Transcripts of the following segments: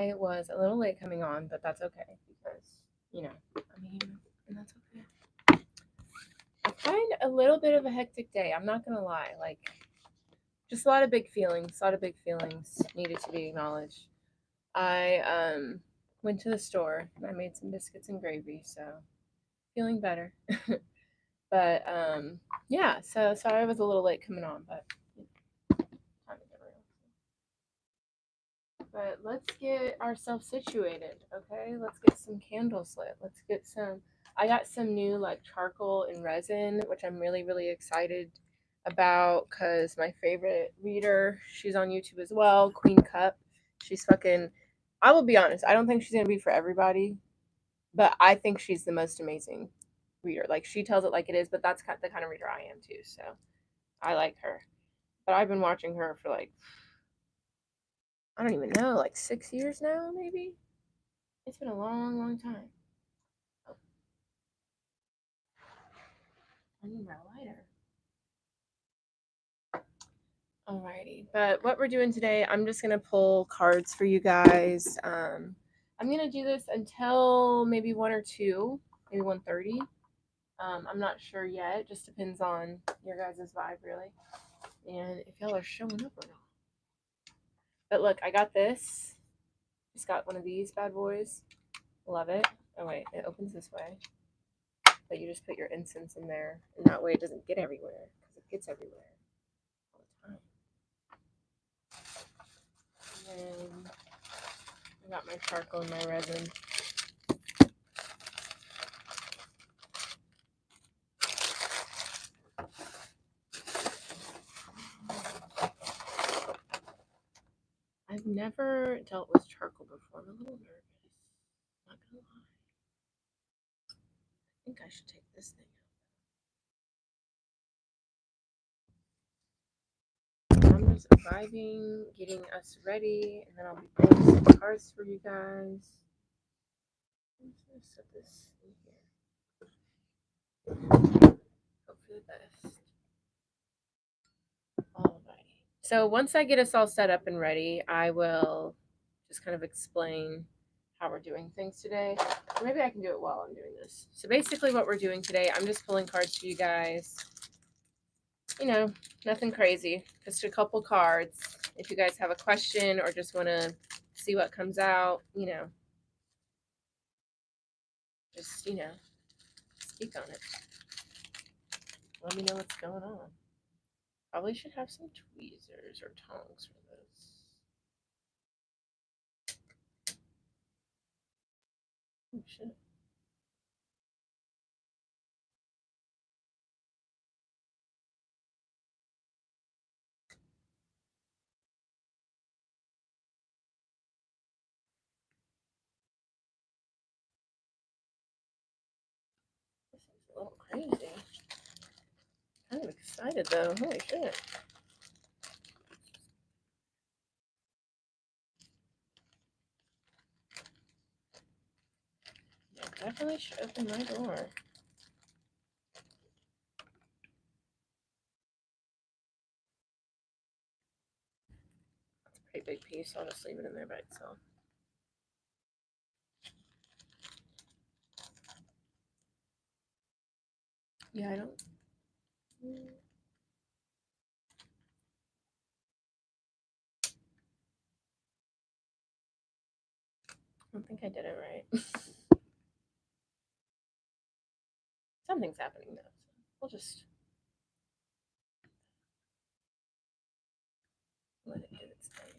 I was a little late coming on, but that's okay because, you know, I'm a human and that's okay. I find a little bit of a hectic day. I'm not going to lie. Like, just a lot of big feelings. A lot of big feelings needed to be acknowledged. I went to the store and I made some biscuits and gravy, so feeling better. But yeah, so sorry I was a little late coming on, but time to get real. But let's get ourselves situated, okay? Let's get some candles lit. Let's get some. I got some new like charcoal and resin, which I'm really excited about because my favorite reader, she's on YouTube as well, Queen Cup. She's fucking. I will be honest. I don't think she's gonna be for everybody, but I think she's the most amazing reader. Like she tells it like it is, but that's the kind of reader I am too. So I like her. But I've been watching her for like I don't even know, like 6 years now, maybe. It's been a long time. Oh, I need my lighter. Alrighty, but what we're doing today, I'm just gonna pull cards for you guys. I'm gonna do this until maybe 1 or 2, maybe 1:30. I'm not sure yet. It just depends on your guys' vibe, really, and if y'all are showing up or not. But look, I got this. Just got one of these bad boys. Love it. Oh wait, it opens this way. But you just put your incense in there, and that way it doesn't get everywhere because it gets everywhere all the time. And then I got my charcoal and my resin. I've never dealt with charcoal before. I'm a little nervous. Not gonna lie. I think I should take this thing out. I'm just vibing, getting us ready, and then I'll be pulling some cards for you guys. I'm just gonna set this in here. Hope for the best. Alrighty. So once I get us all set up and ready, I will just kind of explain how we're doing things today. Or maybe I can do it while I'm doing this. So basically what we're doing today, I'm just pulling cards for you guys. You know, nothing crazy. Just a couple cards. If you guys have a question or just want to see what comes out, just, speak on it. Let me know what's going on. Probably should have some tweezers or tongs for this. Oh, shit. This is a little crazy. Kind of excited though. Holy shit. Yeah, definitely should open my door. That's a pretty big piece. I'll just leave it in there by itself. Yeah, I don't. I don't think I did it right. Something's happening though. So we'll just let it do its thing.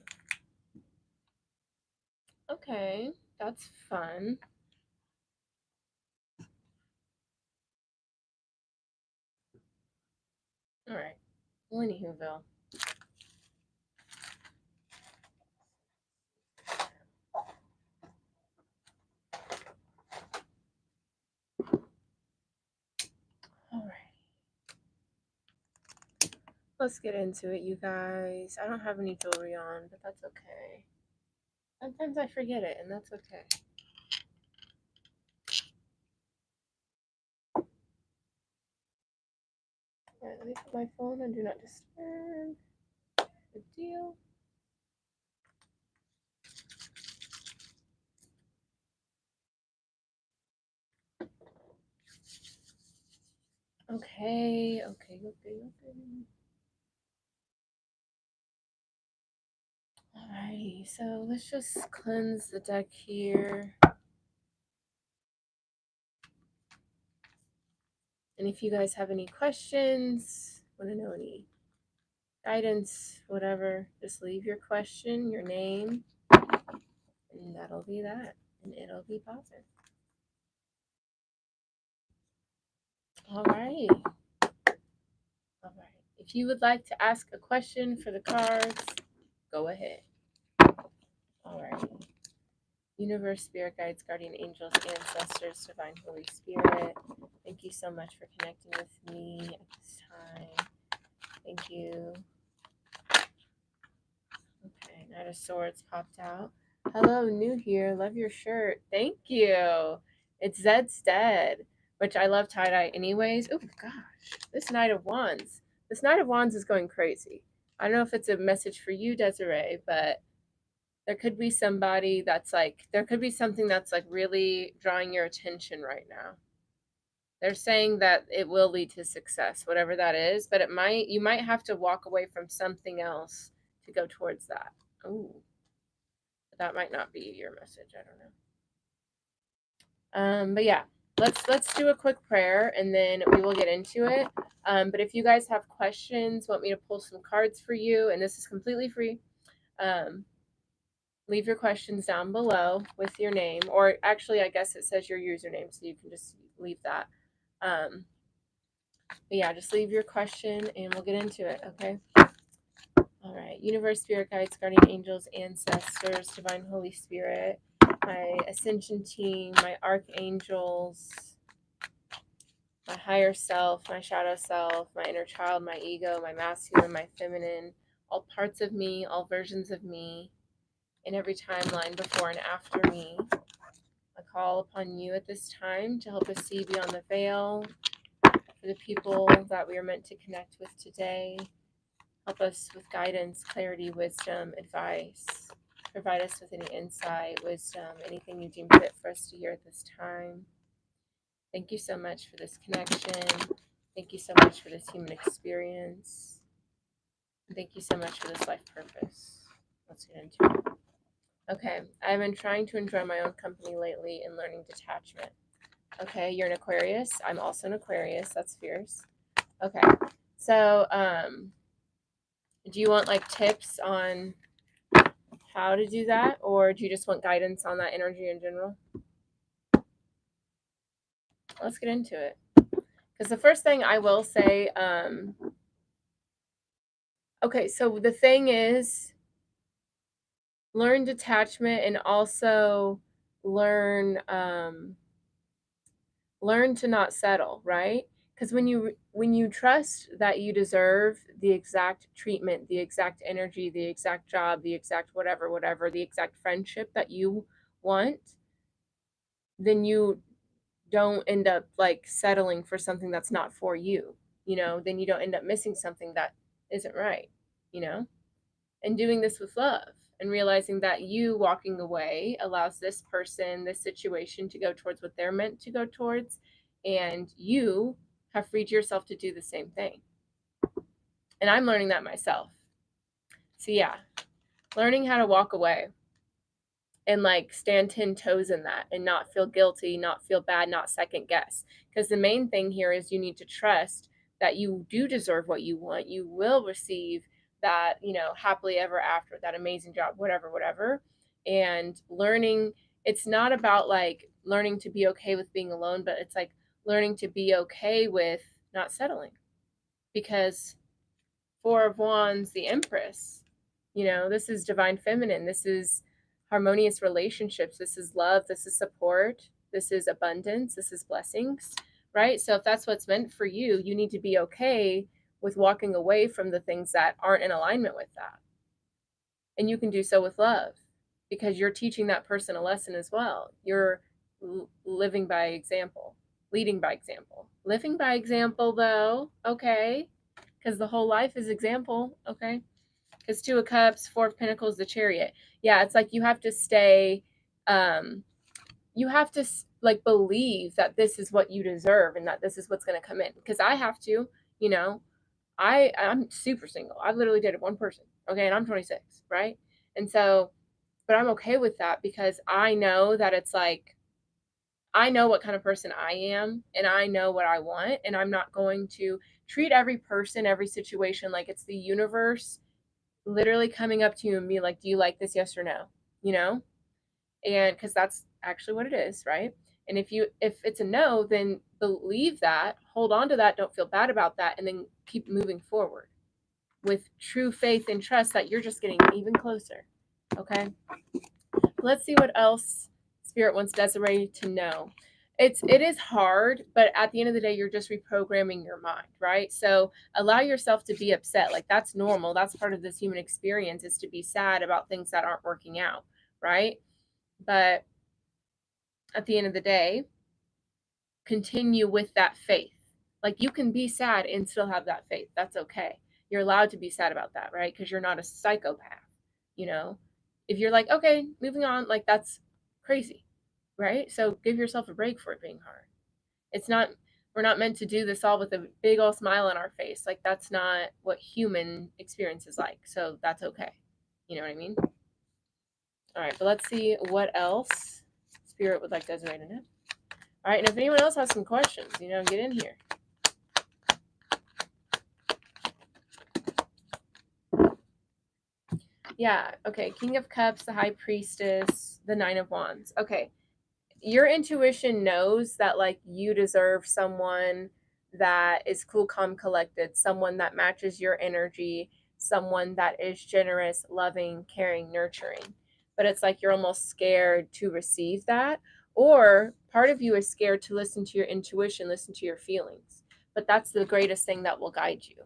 Okay, that's fun. All right. Well, anywhoville. All right. Let's get into it, you guys. I don't have any jewelry on, but that's okay. Sometimes I forget it, and that's okay. All right, let me put my phone on Do Not Disturb. Good deal. Okay. Alrighty, so let's just cleanse the deck here. And if you guys have any questions, want to know any guidance, whatever, just leave your question, your name, and that'll be that. And it'll be popping. All right. If you would like to ask a question for the cards, go ahead. All right. Universe, spirit guides, guardian angels, ancestors, divine Holy Spirit, thank you so much for connecting with me at this time. Thank you. Okay, Knight of Swords popped out. Hello, new here. Love your shirt. Thank you. It's Zed's Dead, which I love tie-dye anyways. Oh gosh, this Knight of Wands. This Knight of Wands is going crazy. I don't know if it's a message for you, Desiree, but there could be somebody that's like, there could be something that's like really drawing your attention right now. They're saying that it will lead to success, whatever that is, but you might have to walk away from something else to go towards that. Oh, that might not be your message. I don't know. But yeah, let's do a quick prayer and then we will get into it. But if you guys have questions, want me to pull some cards for you, and this is completely free, leave your questions down below with your name, or actually I guess it says your username, so you can just leave that. But yeah, just leave your question and we'll get into it, okay? All right, universe, spirit guides, guardian angels, ancestors, divine Holy Spirit, my ascension team, my archangels, my higher self, my shadow self, my inner child, my ego, my masculine, my feminine, all parts of me, all versions of me, in every timeline before and after me. I call upon you at this time to help us see beyond the veil, for the people that we are meant to connect with today. Help us with guidance, clarity, wisdom, advice. Provide us with any insight, wisdom, anything you deem fit for us to hear at this time. Thank you so much for this connection. Thank you so much for this human experience. Thank you so much for this life purpose. Let's get into it. Okay, I've been trying to enjoy my own company lately and learning detachment. Okay, you're an Aquarius. I'm also an Aquarius. That's fierce. Okay, so do you want like tips on how to do that, or do you just want guidance on that energy in general? Let's get into it. Because the first thing I will say, okay, so the thing is, learn detachment and also learn to not settle, right? Because when you trust that you deserve the exact treatment, the exact energy, the exact job, the exact whatever, the exact friendship that you want, then you don't end up like settling for something that's not for you, then you don't end up missing something that isn't right, and doing this with love and realizing that you walking away allows this person, this situation to go towards what they're meant to go towards, and you have freed yourself to do the same thing. And I'm learning that myself. So yeah, learning how to walk away and like stand 10 toes in that and not feel guilty, not feel bad, not second guess. Because the main thing here is you need to trust that you do deserve what you want. You will receive that, happily ever after, that amazing job, whatever. And learning, it's not about like learning to be okay with being alone, but it's like learning to be okay with not settling. Because Four of Wands, the Empress, this is divine feminine. This is harmonious relationships. This is love. This is support. This is abundance. This is blessings, right? So if that's what's meant for you, you need to be okay with walking away from the things that aren't in alignment with that. And you can do so with love because you're teaching that person a lesson as well. You're living by example, leading by example. Living by example, though, okay? Because the whole life is example, okay? Because Two of Cups, Four of Pentacles, the Chariot. Yeah, it's like you have to stay, you have to like believe that this is what you deserve and that this is what's going to come in, because I have to, you know. I'm super single. I've literally dated one person, okay, and I'm 26, right? And so, but I'm okay with that because I know that it's like, I know what kind of person I am and I know what I want, and I'm not going to treat every person, every situation like it's the universe literally coming up to you and be like, "Do you like this? Yes or no?" You know? And because that's actually what it is, right? And if it's a no, then believe that, hold on to that, don't feel bad about that, and then keep moving forward with true faith and trust that you're just getting even closer. Okay? Let's see what else Spirit wants Desiree to know. It is hard, but at the end of the day, you're just reprogramming your mind, right? So allow yourself to be upset. Like, that's normal. That's part of this human experience, is to be sad about things that aren't working out, right? But at the end of the day, continue with that faith. Like, you can be sad and still have that faith. That's okay. You're allowed to be sad about that, right? Because you're not a psychopath, you know? If you're like, okay, moving on, like, that's crazy, right? So give yourself a break for it being hard. It's not, we're not meant to do this all with a big old smile on our face. Like, that's not what human experience is like. So that's okay. You know what I mean? All right, but let's see what else Spirit would like Desiree to know. All right, and if anyone else has some questions, get in here. Yeah, okay, King of Cups, the High Priestess, the Nine of Wands. Okay, your intuition knows that, like, you deserve someone that is cool, calm, collected, someone that matches your energy, someone that is generous, loving, caring, nurturing. But it's like you're almost scared to receive that, or part of you is scared to listen to your intuition, listen to your feelings. But that's the greatest thing that will guide you.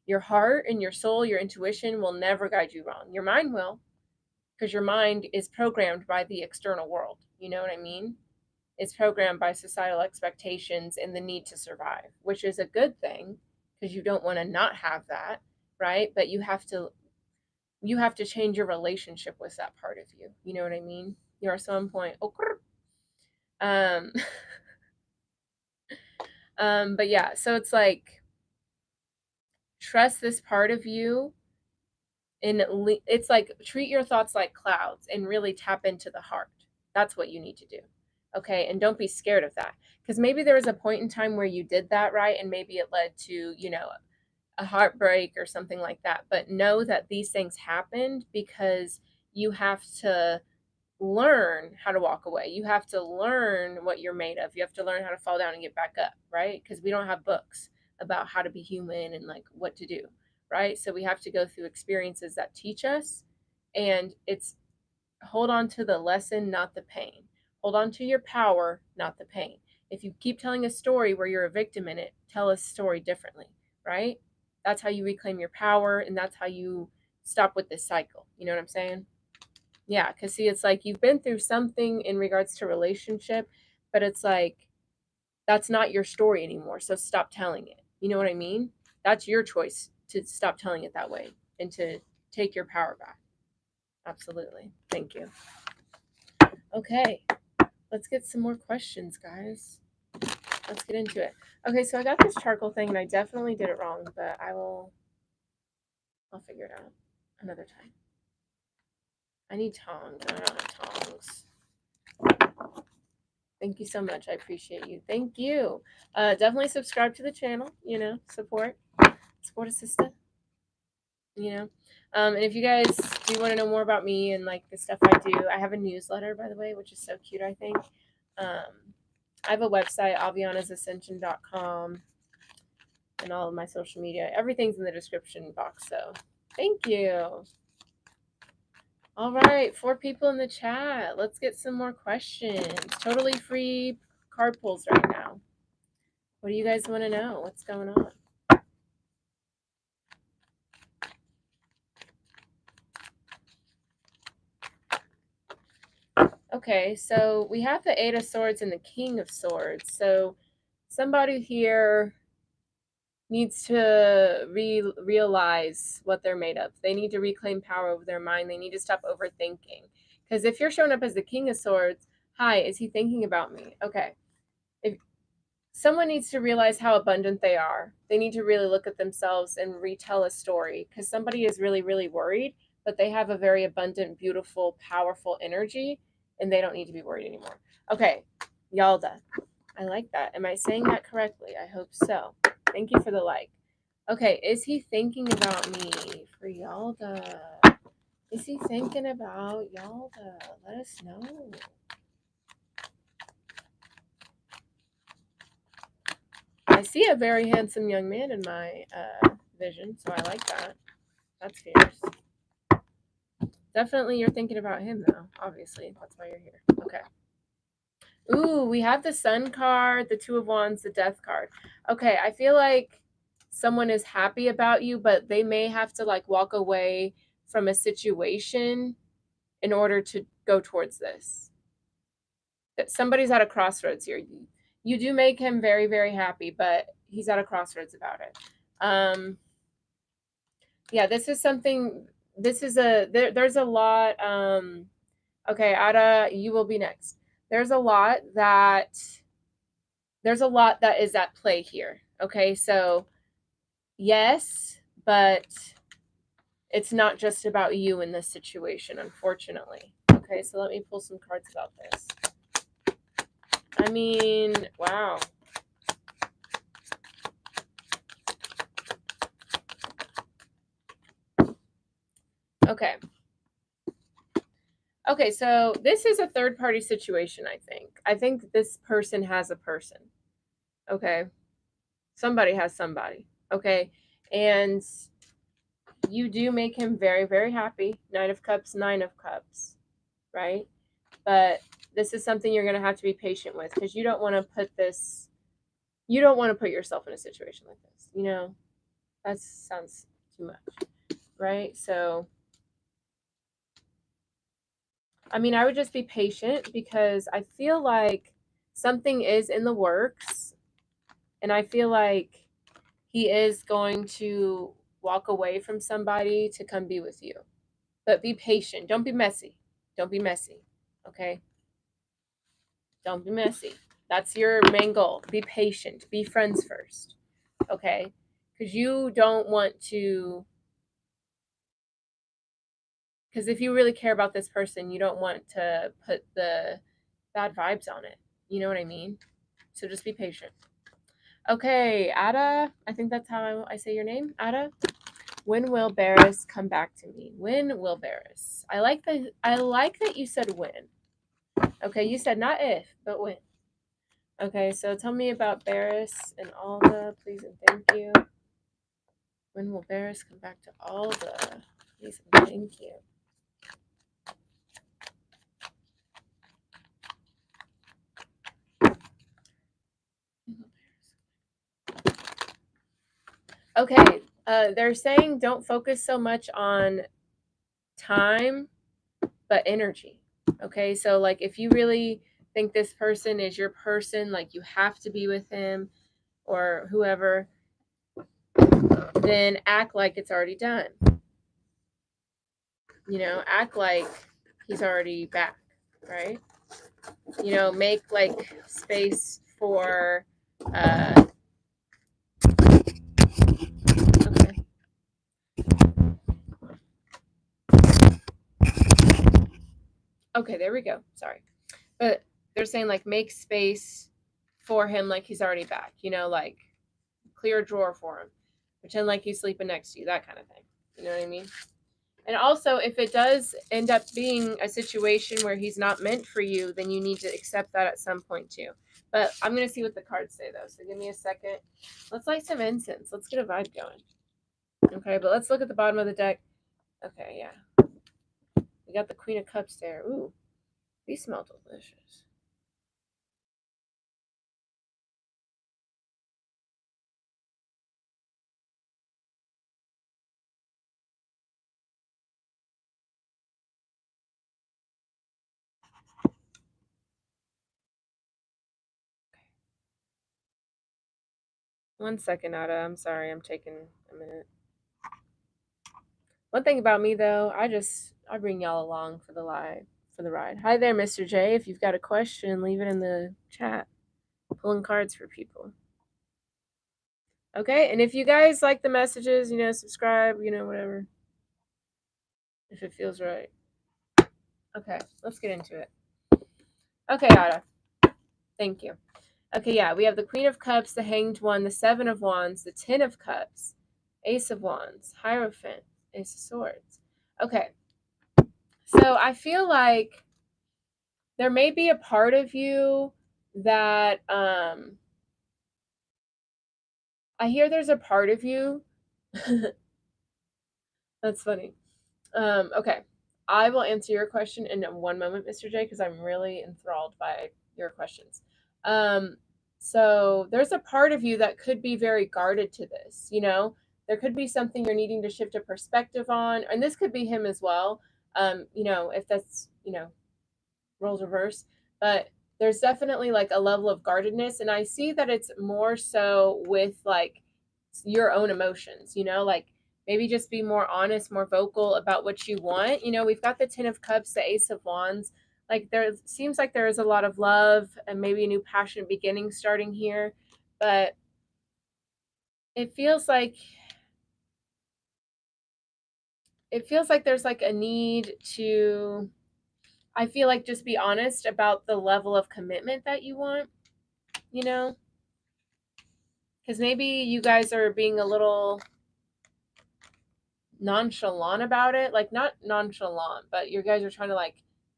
Your heart and your soul, your intuition will never guide you wrong. Your mind will, because your mind is programmed by the external world. You know what I mean? It's programmed by societal expectations and the need to survive, which is a good thing because you don't want to not have that, right? But you have to change your relationship with that part of you. You know what I mean? You're at some point, um, but yeah, so it's like, trust this part of you, and it's like, treat your thoughts like clouds and really tap into the heart. That's what you need to do. Okay, and don't be scared of that, because maybe there was a point in time where you did that, right? And maybe it led to, a heartbreak or something like that. But know that these things happened because you have to learn how to walk away. You have to learn what you're made of. You have to learn how to fall down and get back up, right? Because we don't have books about how to be human and like what to do, right? So we have to go through experiences that teach us, and it's, hold on to the lesson, not the pain. Hold on to your power, not the pain. If you keep telling a story where you're a victim in it, tell a story differently, right? That's how you reclaim your power, and that's how you stop with this cycle. You know what I'm saying? Yeah, because see, it's like you've been through something in regards to relationship, but it's like, that's not your story anymore. So stop telling it. You know what I mean? That's your choice to stop telling it that way and to take your power back. Absolutely. Thank you. Okay, let's get some more questions, guys. Let's get into it. Okay, so I got this charcoal thing and I definitely did it wrong, but I'll figure it out another time. I need tongs. I don't have tongs. Thank you so much. I appreciate you. Thank you. Definitely subscribe to the channel, support a sister, and if you guys do want to know more about me and like the stuff I do, I have a newsletter, by the way, which is so cute, I think. I have a website, avianasascension.com, and all of my social media. Everything's in the description box, so thank you. All right, 4 people in the chat. Let's get some more questions. Totally free card pulls right now. What do you guys want to know? What's going on? Okay, so we have the 8 of Swords and the King of Swords. So somebody here needs to realize what they're made of. They need to reclaim power over their mind. They need to stop overthinking. Because if you're showing up as the King of Swords, Hi, is he thinking about me? Okay. If someone needs to realize how abundant they are, they need to really look at themselves and retell a story, because somebody is really, really worried, but they have a very abundant, beautiful, powerful energy, and they don't need to be worried anymore. Okay, Yalda. I like that. Am I saying that correctly? I hope so. Thank you for the like. Okay, is he thinking about me for Yalda? Is he thinking about Yalda? Let us know. I see a very handsome young man in my vision, so I like that. That's fierce. Definitely you're thinking about him, though. Obviously, that's why you're here. Okay. Ooh, we have the Sun card, the Two of Wands, the Death card. Okay, I feel like someone is happy about you, but they may have to like walk away from a situation in order to go towards this. Somebody's at a crossroads here. You do make him very, very happy, but he's at a crossroads about it. Yeah, this is something. This is there's a lot. Okay, Ada, you will be next. There's a lot that is at play here. Okay, so yes, but it's not just about you in this situation, unfortunately. Okay, so let me pull some cards about this. I mean, wow. Okay. Okay, so this is a third party situation, I think. I think this person has a person. Okay. Somebody has somebody. Okay. And you do make him very, very happy. Knight of Cups, Nine of Cups, right? But this is something you're going to have to be patient with, because you don't want to put yourself in a situation like this. You know, that sounds too much, right? So, I mean, I would just be patient, because I feel like something is in the works, and I feel like he is going to walk away from somebody to come be with you. But be patient. Don't be messy. Don't be messy. Okay? Don't be messy. That's your main goal. Be patient. Be friends first. Okay? Because you don't want to. Because if you really care about this person, you don't want to put the bad vibes on it. You know what I mean? So just be patient. Okay, Ada. I think that's how I say your name. Ada. When will Barris come back to me? When will Barris? I like that you said when. Okay, you said not if, but when. Okay, so tell me about Barris and Alda, please and thank you. When will Barris come back to Alda? Please and thank you. Okay, they're saying don't focus so much on time, but energy. Okay, so like if you really think this person is your person, like you have to be with him or whoever, then act like it's already done. You know, act like he's already back, right? You know, make like space for okay. Okay, there we go. Sorry. But they're saying like make space for him like he's already back, you know, like clear a drawer for him. Pretend like he's sleeping next to you, that kind of thing. You know what I mean? And also, if it does end up being a situation where he's not meant for you, then you need to accept that at some point too. But I'm going to see what the cards say, though. So give me a second. Let's light some incense. Let's get a vibe going. Okay, but let's look at the bottom of the deck. Okay, yeah. We got the Queen of Cups there. Ooh, these smell delicious. One second, Ada. I'm sorry. I'm taking a minute. One thing about me, though, I bring y'all along for the live. for the ride. Hi there, Mr. J. If you've got a question, leave it in the chat. Pulling cards for people. Okay, and if you guys like the messages, subscribe, whatever. If it feels right. Okay, let's get into it. Okay, Ada. Thank you. Okay, yeah, we have the Queen of Cups, the Hanged One, the Seven of Wands, the Ten of Cups, Ace of Wands, Hierophant, Ace of Swords. Okay, so I feel like there may be a part of you that, I hear there's a part of you. That's funny. Okay, I will answer your question in one moment, Mr. J, because I'm really enthralled by your questions. So there's a part of you that could be very guarded to this, there could be something you're needing to shift a perspective on, and this could be him as well. If that's, roles reverse, but there's definitely like a level of guardedness, and I see that it's more so with like your own emotions, like maybe just be more honest, more vocal about what you want. We've got the Ten of Cups, the Ace of Wands. Like there seems like there is a lot of love and maybe a new passionate beginning starting here, but it feels like there's like a need to, I feel like, just be honest about the level of commitment that you want, because maybe you guys are being a little nonchalant about it, like not nonchalant, but you guys are trying to like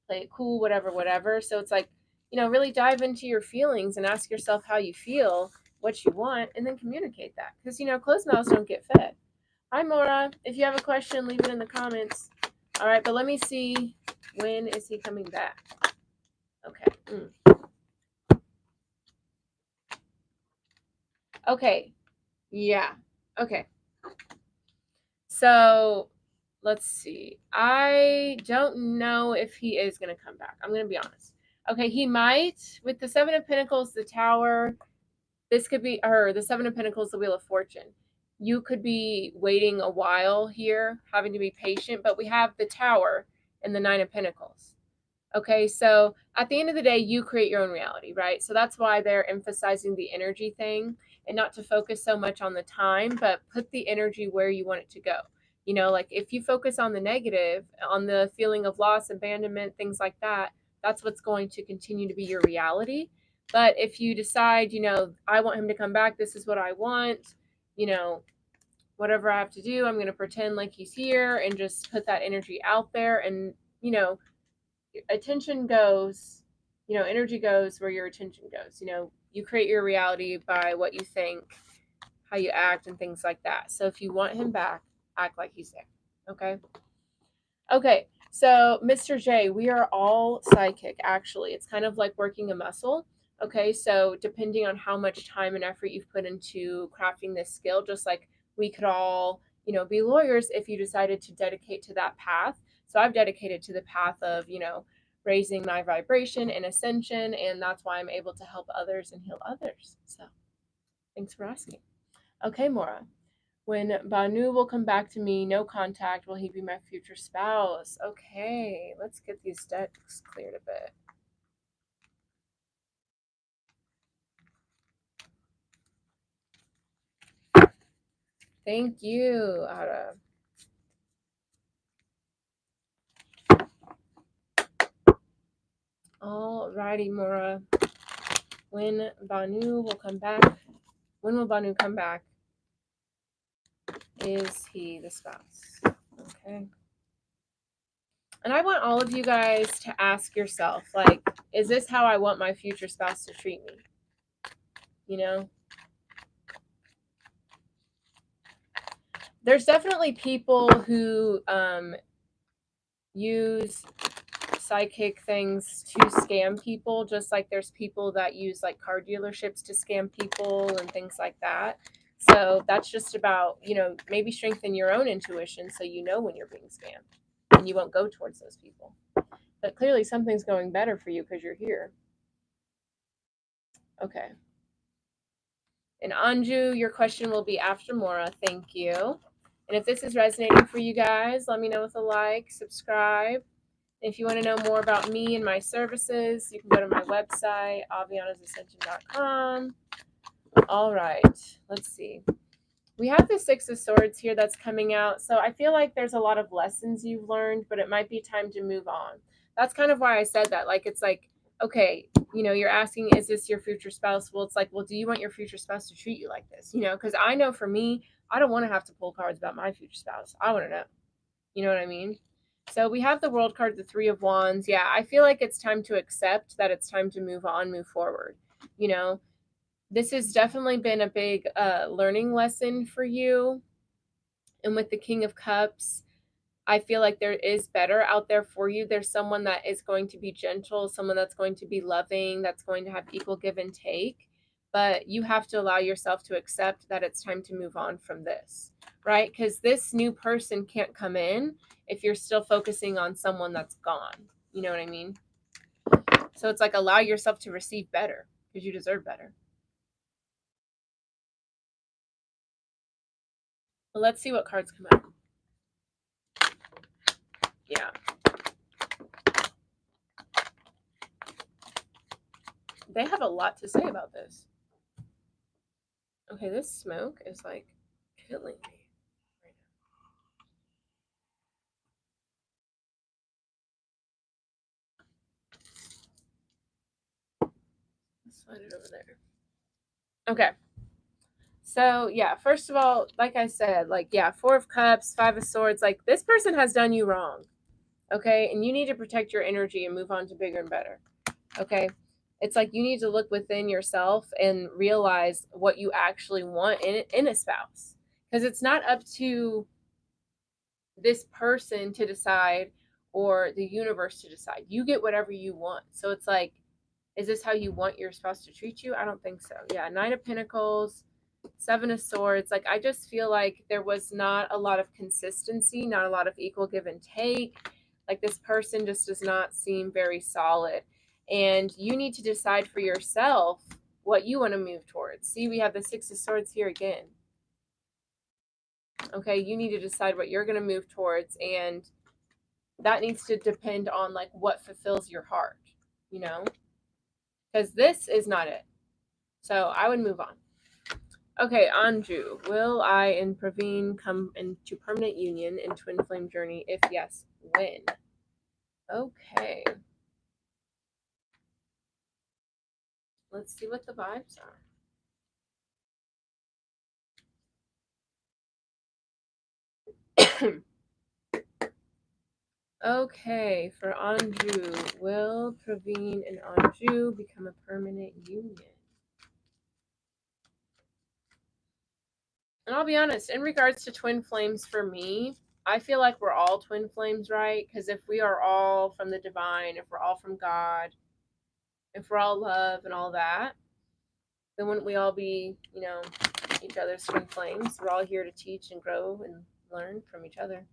play it cool, whatever. So it's like, really dive into your feelings and ask yourself how you feel, what you want, and then communicate that, because closed mouths don't get fed. Hi Mora, if you have a question, leave it in the comments. All right, but let me see, when is he coming back? Okay. Okay, yeah, okay. So let's see. I don't know if he is going to come back. I'm going to be honest. Okay, he might. With the Seven of Pentacles, the Tower, this could be, or the Seven of Pentacles, the Wheel of Fortune. You could be waiting a while here, having to be patient, but we have the Tower and the Nine of Pentacles. Okay, so at the end of the day, you create your own reality, right? So that's why they're emphasizing the energy thing, and not to focus so much on the time, but put the energy where you want it to go. Like if you focus on the negative, on the feeling of loss, abandonment, things like that, that's what's going to continue to be your reality. But if you decide, I want him to come back, this is what I want, whatever I have to do, I'm going to pretend like he's here and just put that energy out there. And, attention goes, energy goes where your attention goes. You create your reality by what you think, how you act, and things like that. So if you want him back, act like he's there. Okay, so Mr. J, we are all psychic, actually. It's kind of like working a muscle. Okay, so depending on how much time and effort you've put into crafting this skill, just like we could all, be lawyers if you decided to dedicate to that path. So I've dedicated to the path of, raising my vibration and ascension, and that's why I'm able to help others and heal others. So thanks for asking. Okay, Mora. When Banu will come back to me, no contact, will he be my future spouse? Okay, let's get these decks cleared a bit. Thank you, Ara. Alrighty, Mora. When Banu will come back, when will Banu come back? Is he the spouse? Okay. And I want all of you guys to ask yourself, like, is this how I want my future spouse to treat me? There's definitely people who use psychic things to scam people, just like there's people that use like car dealerships to scam people and things like that. So that's just about, maybe strengthen your own intuition so when you're being scammed and you won't go towards those people. But clearly something's going better for you because you're here. Okay. And Anju, your question will be after Mora. Thank you. And if this is resonating for you guys, let me know with a like, subscribe. If you want to know more about me and my services, you can go to my website, avianasascension.com. All right, let's see. We have the Six of Swords here that's coming out. So I feel like there's a lot of lessons you've learned, but it might be time to move on. That's kind of why I said that. Like, it's like, okay, you're asking, is this your future spouse? Well, it's like, well, do you want your future spouse to treat you like this? Because I know for me, I don't want to have to pull cards about my future spouse. I want to know. You know what I mean? So we have the World card, the Three of Wands. Yeah, I feel like it's time to accept that it's time to move on, move forward. This has definitely been a big learning lesson for you. And with the King of Cups, I feel like there is better out there for you. There's someone that is going to be gentle, someone that's going to be loving, that's going to have equal give and take. But you have to allow yourself to accept that it's time to move on from this, right? Because this new person can't come in if you're still focusing on someone that's gone. You know what I mean? So it's like, allow yourself to receive better because you deserve better. Well, let's see what cards come out. Yeah. They have a lot to say about this. Okay, this smoke is like killing me right now. Let's slide it over there. Okay. So, yeah, first of all, like I said, like, yeah, Four of Cups, Five of Swords, like, this person has done you wrong. Okay? And you need to protect your energy and move on to bigger and better. Okay? It's like you need to look within yourself and realize what you actually want in a spouse. Because it's not up to this person to decide or the universe to decide. You get whatever you want. So it's like, is this how you want your spouse to treat you? I don't think so. Yeah, Nine of Pentacles, Seven of Swords. Like, I just feel like there was not a lot of consistency, not a lot of equal give and take. Like, this person just does not seem very solid. And you need to decide for yourself what you want to move towards. See, we have the Six of Swords here again. Okay, you need to decide what you're going to move towards, and that needs to depend on like what fulfills your heart, because this is not it. So I would move on. Okay, Anju, will I and Praveen come into permanent union in twin flame journey? If yes, when? Okay. Let's see what the vibes are. Okay, for Anju, will Praveen and Anju become a permanent union? And I'll be honest, in regards to twin flames, for me, I feel like we're all twin flames, right? Because if we are all from the divine, if we're all from God, if we're all love and all that, then wouldn't we all be, each other's twin flames? We're all here to teach and grow and learn from each other.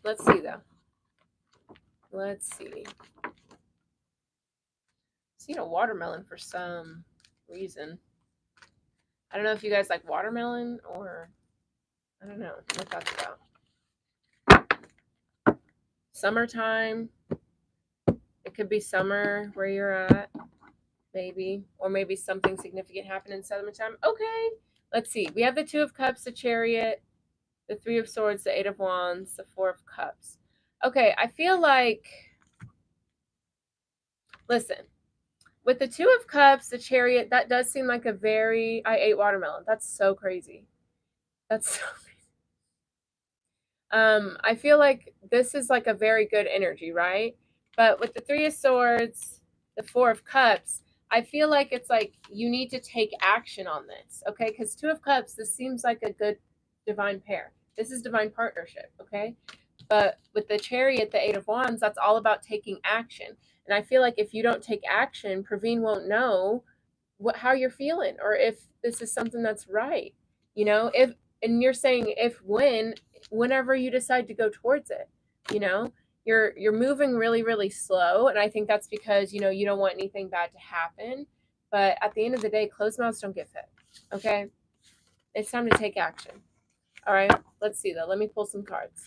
Let's see, though. Let's see. I've seen a watermelon for some reason. I don't know if you guys like watermelon or I don't know what that's about. Summertime. It could be summer where you're at, maybe. Or maybe something significant happened in summertime. Okay. Let's see. We have the Two of Cups, the Chariot, the Three of Swords, the Eight of Wands, the Four of Cups. Okay, I feel like, listen, with the Two of Cups, the Chariot, that does seem like a very, I ate watermelon. That's so crazy. That's so crazy. I feel like this is like a very good energy, right? But with the Three of Swords, the Four of Cups, I feel like it's like you need to take action on this, okay? Because Two of Cups, this seems like a good divine pair. This is divine partnership, okay? But with the Chariot, the Eight of Wands, that's all about taking action. And I feel like if you don't take action, Praveen won't know how you're feeling or if this is something that's right. And you're saying whenever you decide to go towards it, you're moving really, really slow, and I think that's because, you know, you don't want anything bad to happen. But at the end of the day, closed mouths don't get fed. Okay? It's time to take action. All right, let's see though. Let me pull some cards.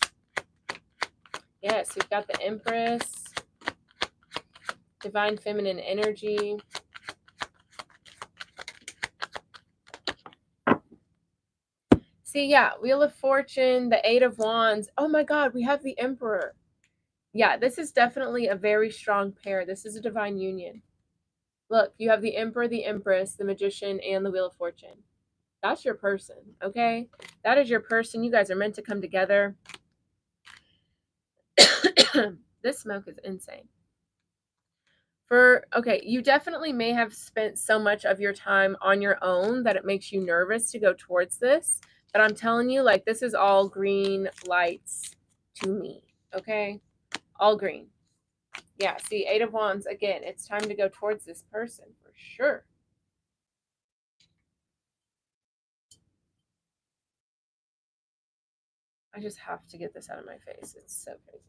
Yes, we've got the Empress, Divine Feminine Energy. See, yeah, Wheel of Fortune, the Eight of Wands. Oh my God, we have the Emperor. Yeah, this is definitely a very strong pair. This is a divine union. Look, you have the Emperor, the Empress, the Magician, and the Wheel of Fortune. That's your person, okay? That is your person. You guys are meant to come together. This smoke is insane. Okay, you definitely may have spent so much of your time on your own that it makes you nervous to go towards this. But I'm telling you, like, this is all green lights to me, okay? All green. Yeah, see, Eight of Wands, again, it's time to go towards this person for sure. I just have to get this out of my face. It's so crazy.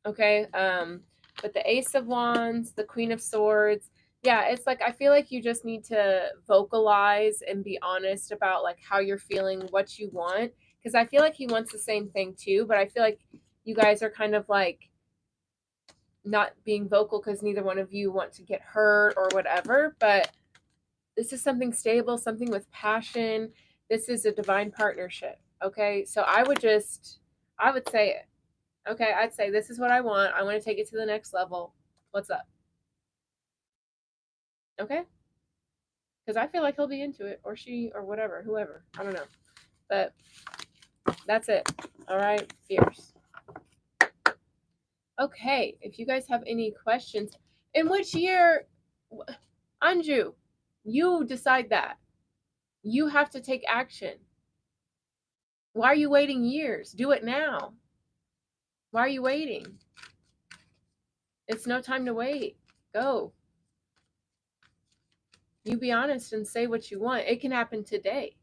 Okay, but the Ace of Wands, the Queen of Swords, yeah, it's like I feel like you just need to vocalize and be honest about like how you're feeling, what you want, because I feel like he wants the same thing too, but I feel like you guys are kind of like not being vocal because neither one of you want to get hurt or whatever, but this is something stable, something with passion. This is a divine partnership, okay? So I would say it. Okay, I'd say this is what I want. I want to take it to the next level. What's up? Okay? Because I feel like he'll be into it, or she, or whatever, whoever. I don't know. But that's it. All right? Fierce. Okay, if you guys have any questions, in which year, Anju, you decide that. You have to take action. Why are you waiting years? Do it now. Why are you waiting? It's no time to wait. Go. You be honest and say what you want. It can happen today,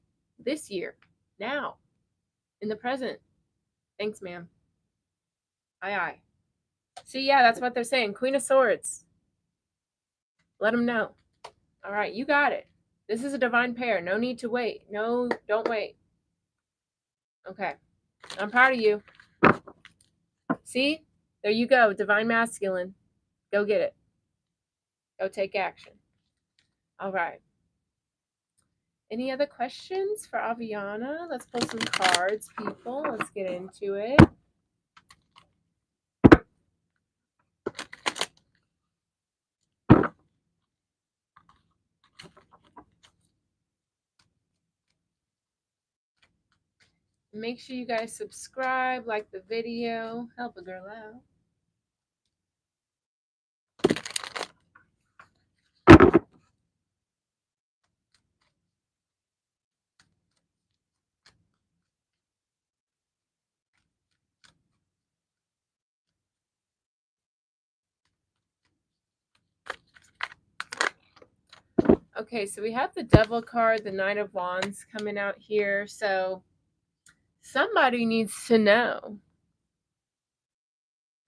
this year, now, in the present. Thanks, ma'am. Aye, aye. See, yeah, that's what they're saying. Queen of Swords. Let them know. All right, you got it. This is a divine pair. No need to wait. No, don't wait. Okay. I'm proud of you. See? There you go. Divine masculine. Go get it. Go take action. All right. Any other questions for Aviana? Let's pull some cards, people. Let's get into it. Make sure you guys subscribe, like the video, help a girl out. Okay, so we have the Devil card, the Knight of Wands coming out here. So somebody needs to know.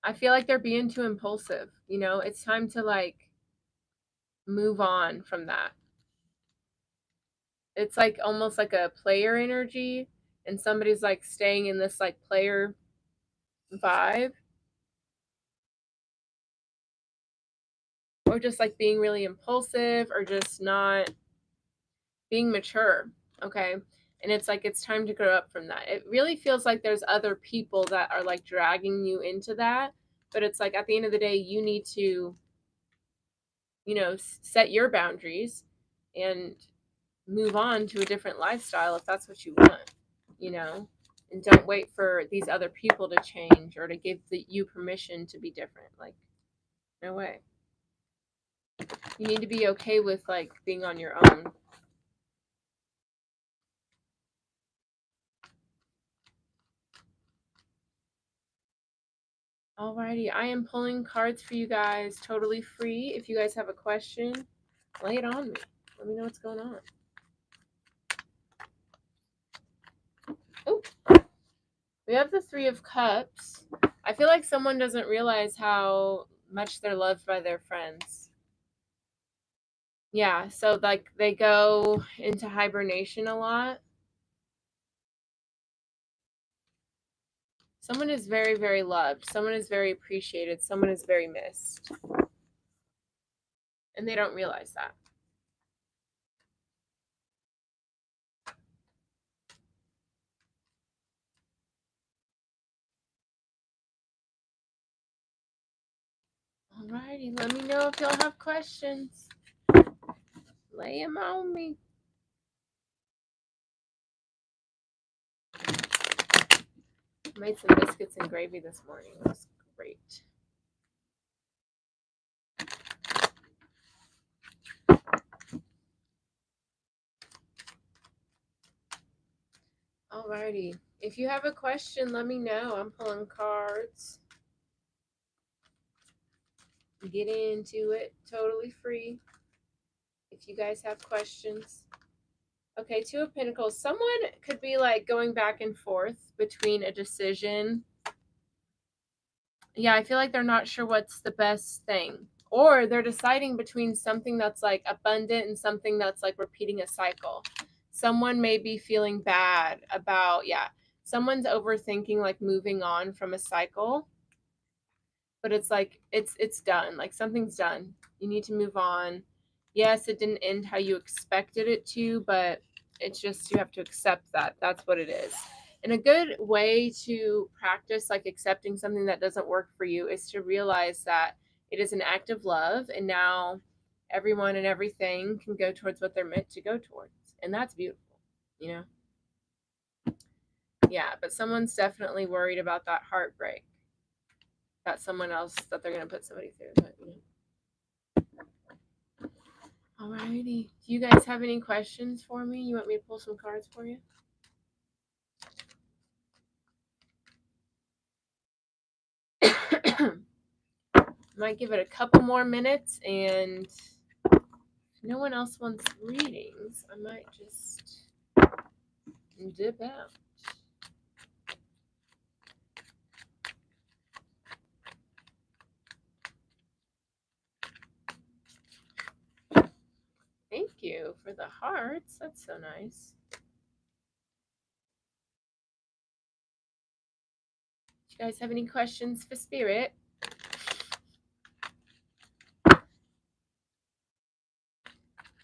I feel like they're being too impulsive. You know, it's time to like move on from that. It's like almost like a player energy, and somebody's like staying in this like player vibe, or just like being really impulsive, or just not being mature. Okay. And it's like it's time to grow up from that. It really feels like there's other people that are like dragging you into that, but it's like at the end of the day, you need to, you know, set your boundaries and move on to a different lifestyle if that's what you want, you know, and don't wait for these other people to change or to give you permission to be different. Like, no way. You need to be okay with like being on your own. Alrighty, I am pulling cards for you guys totally free. If you guys have a question, lay it on me. Let me know what's going on. Oh, We have the Three of Cups. I feel like someone doesn't realize how much they're loved by their friends. Yeah, so like they go into hibernation a lot. Someone is very, very loved. Someone is very appreciated. Someone is very missed. And they don't realize that. Alrighty, let me know if y'all have questions. Lay them on me. I made some biscuits and gravy this morning. It was great. Alrighty. If you have a question, let me know. I'm pulling cards. Get into it. Totally free. If you guys have questions. Okay, Two of Pentacles. Someone could be like going back and forth between a decision. Yeah, I feel like they're not sure what's the best thing. Or they're deciding between something that's like abundant and something that's like repeating a cycle. Someone may be feeling bad about, someone's overthinking like moving on from a cycle. But it's like it's done. Like something's done. You need to move on. Yes, it didn't end how you expected it to, but it's just you have to accept that. That's what it is. And a good way to practice like accepting something that doesn't work for you is to realize that it is an act of love, and now everyone and everything can go towards what they're meant to go towards. And that's beautiful, you know? Yeah, but someone's definitely worried about that heartbreak. That someone else that they're going to put somebody through. But, you know. Alrighty. Do you guys have any questions for me? You want me to pull some cards for you? Might give it a couple more minutes, and if no one else wants readings, I might just dip out. Thank you for the hearts. That's so nice. Do you guys have any questions for Spirit?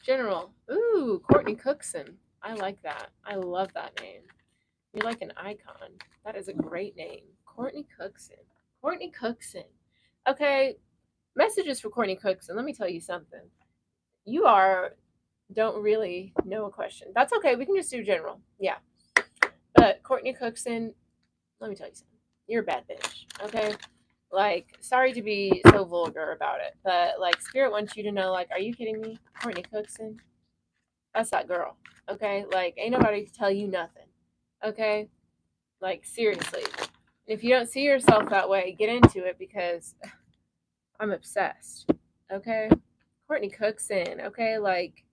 General. Ooh, Courtney Cookson. I like that. I love that name. You're like an icon. That is a great name. Courtney Cookson. Courtney Cookson. Okay, messages for Courtney Cookson. Let me tell you something. You don't really know a question. That's okay. We can just do general. Yeah. But Courtney Cookson, let me tell you something. You're a bad bitch. Okay? Like, sorry to be so vulgar about it, but like Spirit wants you to know, like, are you kidding me? Courtney Cookson? That's that girl. Okay? Like, ain't nobody to tell you nothing. Okay? Like, seriously. If you don't see yourself that way, get into it, because I'm obsessed. Okay? Courtney Cookson. Okay? Like,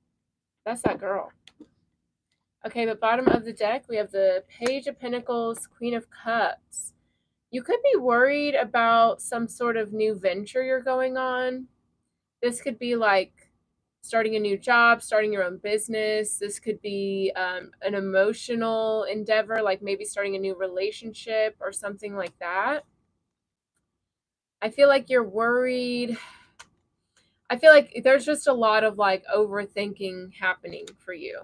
that's that girl. Okay, but bottom of the deck, we have the Page of Pentacles, Queen of Cups. You could be worried about some sort of new venture you're going on. This could be like starting a new job, starting your own business. This could be an emotional endeavor, like maybe starting a new relationship or something like that. I feel like you're worried. I feel like there's just a lot of like overthinking happening for you.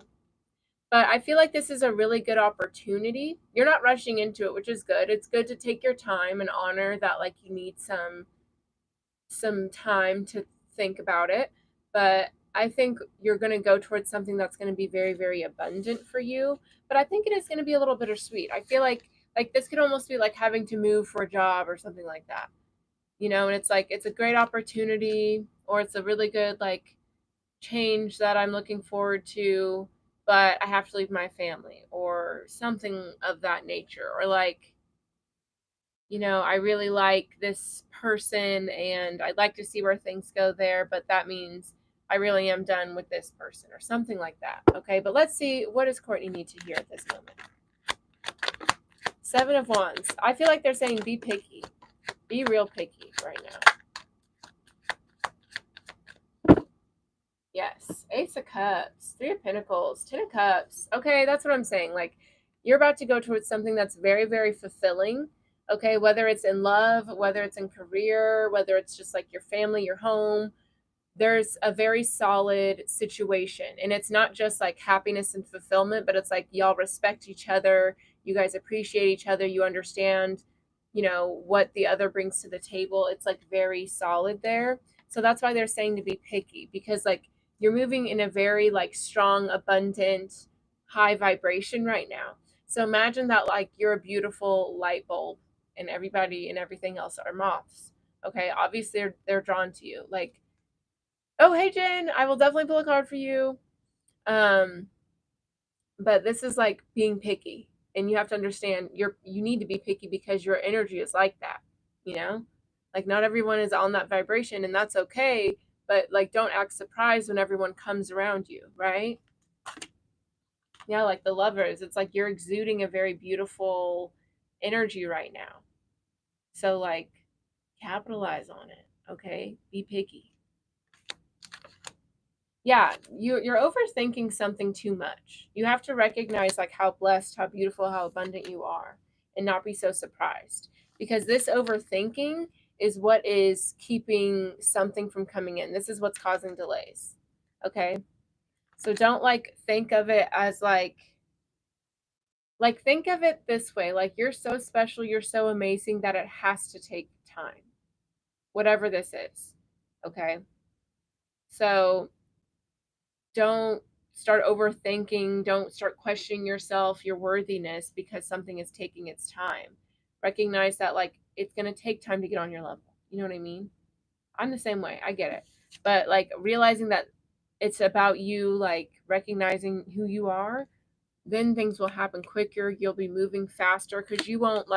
But I feel like this is a really good opportunity. You're not rushing into it, which is good. It's good to take your time and honor that like you need some time to think about it. But I think you're going to go towards something that's going to be very, very abundant for you. But I think it is going to be a little bittersweet. I feel like this could almost be like having to move for a job or something like that. You know, and it's like it's a great opportunity, or it's a really good like change that I'm looking forward to, but I have to leave my family or something of that nature. Or like, you know, I really like this person and I'd like to see where things go there, but that means I really am done with this person or something like that. Okay, but let's see, what does Courtney need to hear at this moment? Seven of Wands. I feel like they're saying be picky. Be real picky right now. Yes. Ace of Cups. Three of Pentacles. Ten of Cups. Okay, that's what I'm saying. Like, you're about to go towards something that's very, very fulfilling. Okay, whether it's in love, whether it's in career, whether it's just like your family, your home, there's a very solid situation. And it's not just like happiness and fulfillment, but it's like y'all respect each other, you guys appreciate each other, you understand, what the other brings to the table. It's like very solid there. So that's why they're saying to be picky, because like you're moving in a very like strong, abundant, high vibration right now. So imagine that like you're a beautiful light bulb and everybody and everything else are moths. Okay, obviously they're drawn to you. Like, oh, hey, Jen, I will definitely pull a card for you. But this is like being picky. And you have to understand you need to be picky because your energy is like that, you know? Like not everyone is on that vibration and that's okay, but like don't act surprised when everyone comes around you, right? Yeah, like the Lovers, it's like you're exuding a very beautiful energy right now. So like capitalize on it, okay? Be picky. Yeah, you're overthinking something too much. You have to recognize like how blessed, how beautiful, how abundant you are and not be so surprised, because this overthinking is what is keeping something from coming in. This is what's causing delays. Okay? So don't like think of it as like think of it this way, like you're so special, you're so amazing that it has to take time. Whatever this is. Okay? So don't start overthinking, don't start questioning yourself, your worthiness, because something is taking its time. Recognize that like it's going to take time to get on your level. You know what I mean? I'm the same way. I get it. But like realizing that it's about you, like recognizing who you are, then things will happen quicker. You'll be moving faster because you won't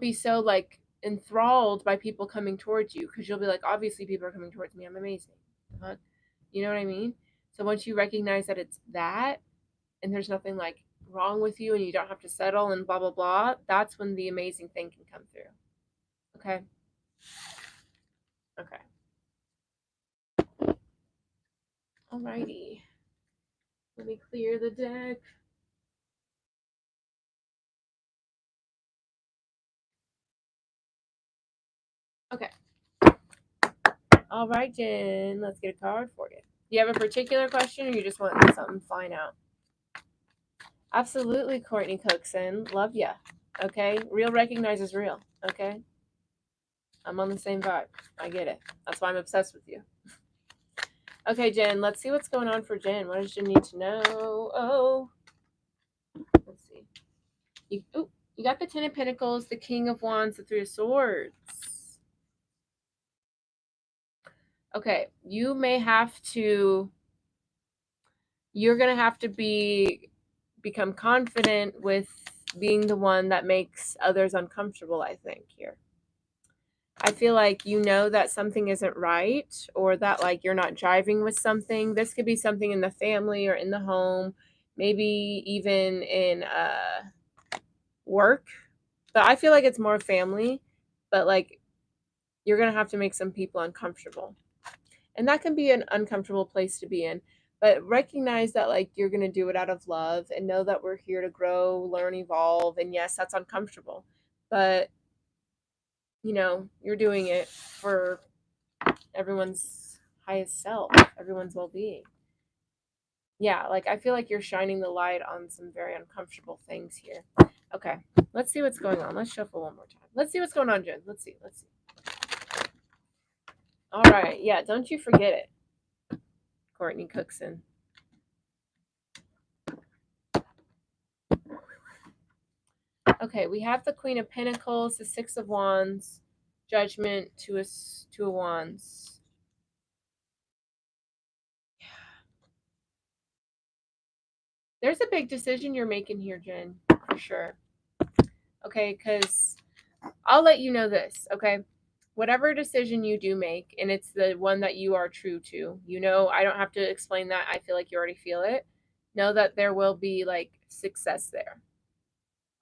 be so like enthralled by people coming towards you, because you'll be like, obviously people are coming towards me, I'm amazing. You know what I mean? So once you recognize that it's that and there's nothing like wrong with you and you don't have to settle and blah blah blah, that's when the amazing thing can come through. Okay? Okay. Alrighty. Let me clear the deck. Okay. All right, Jen. Let's get a card for you. Do you have a particular question or you just want something flying out? Absolutely, Courtney Cookson. Love ya. Okay? Real recognizes real. Okay? I'm on the same vibe. I get it. That's why I'm obsessed with you. Okay, Jen, let's see what's going on for Jen. What does Jen need to know? Oh, let's see. You got the Ten of Pentacles, the King of Wands, the Three of Swords. Okay, you're going to have to become confident with being the one that makes others uncomfortable, I think, here. I feel like you know that something isn't right, or that like you're not jiving with something. This could be something in the family or in the home, maybe even in work. But I feel like it's more family, but like you're going to have to make some people uncomfortable. And that can be an uncomfortable place to be in. But recognize that like you're going to do it out of love and know that we're here to grow, learn, evolve. And yes, that's uncomfortable. But you're doing it for everyone's highest self, everyone's well-being. Yeah, like I feel like you're shining the light on some very uncomfortable things here. Okay, let's see what's going on. Let's shuffle one more time. Let's see what's going on, Jen. Let's see. All right, yeah, don't you forget it, Courtney Cookson. Okay, we have the Queen of Pentacles, the Six of Wands, Judgment, Two of Wands. Yeah. There's a big decision you're making here, Jen, for sure. Okay, because I'll let you know this, okay? Whatever decision you do make, and it's the one that you are true to, I don't have to explain that. I feel like you already feel it. Know that there will be like success there.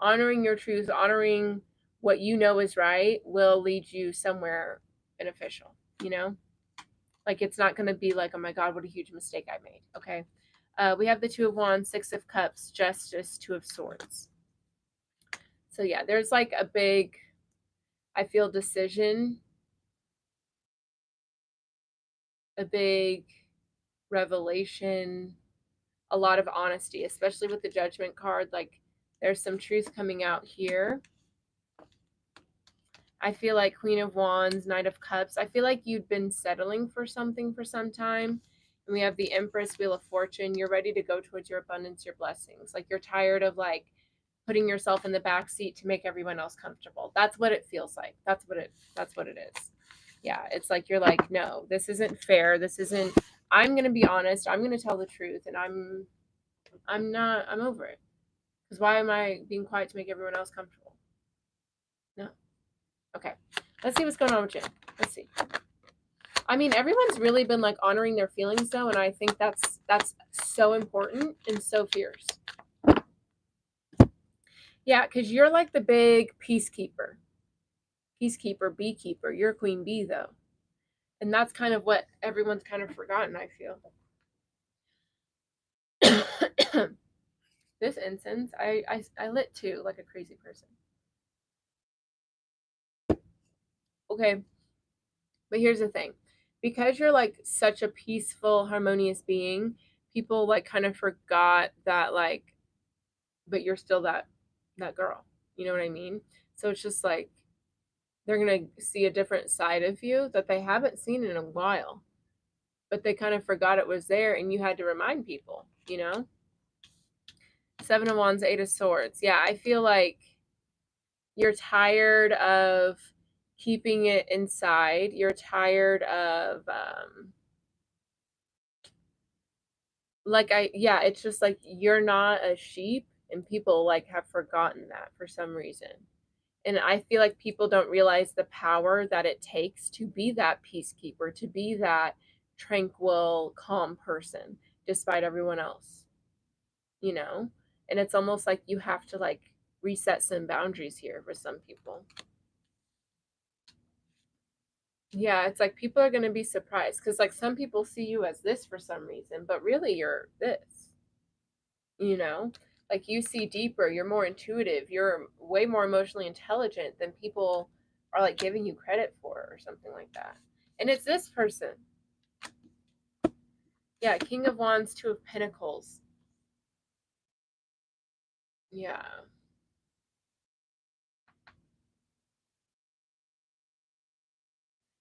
honoring your truth, honoring what you know is right will lead you somewhere beneficial, you know? Like it's not going to be like, oh my God, what a huge mistake I made. Okay. We have the Two of Wands, Six of Cups, Justice, Two of Swords. So yeah, there's like a big, I feel, decision, a big revelation, a lot of honesty, especially with the Judgment card. Like there's some truth coming out here. I feel like Queen of Wands, Knight of Cups. I feel like you'd been settling for something for some time. And we have the Empress, Wheel of Fortune. You're ready to go towards your abundance, your blessings. Like you're tired of like putting yourself in the back seat to make everyone else comfortable. That's what it feels like. That's what it is. Yeah, it's like you're like, no, this isn't fair. This isn't, I'm going to be honest. I'm going to tell the truth, and I'm over it. Cuz why am I being quiet to make everyone else comfortable? No. Okay. Let's see what's going on with Jen. Let's see. I mean, everyone's really been like honoring their feelings though, and I think that's so important and so fierce. Yeah, because you're like the big peacekeeper, beekeeper. You're queen bee though, and that's kind of what everyone's kind of forgotten, I feel. This incense, I lit too, like a crazy person. Okay, but here's the thing, because you're like such a peaceful, harmonious being, people like kind of forgot that, like, but you're still that girl. You know what I mean? So it's just like they're gonna see a different side of you that they haven't seen in a while, but they kind of forgot it was there, and you had to remind people, you know? Seven of Wands, Eight of Swords. Yeah, I feel like you're tired of keeping it inside. You're tired of it's just like you're not a sheep, and people like have forgotten that for some reason. And I feel like people don't realize the power that it takes to be that peacekeeper, to be that tranquil, calm person despite everyone else, you know? And it's almost like you have to like reset some boundaries here for some people. Yeah, it's like people are going to be surprised because like some people see you as this for some reason, but really you're this, you know? Like you see deeper, you're more intuitive, you're way more emotionally intelligent than people are like giving you credit for or something like that. And it's this person. Yeah, King of Wands, Two of Pentacles. Yeah.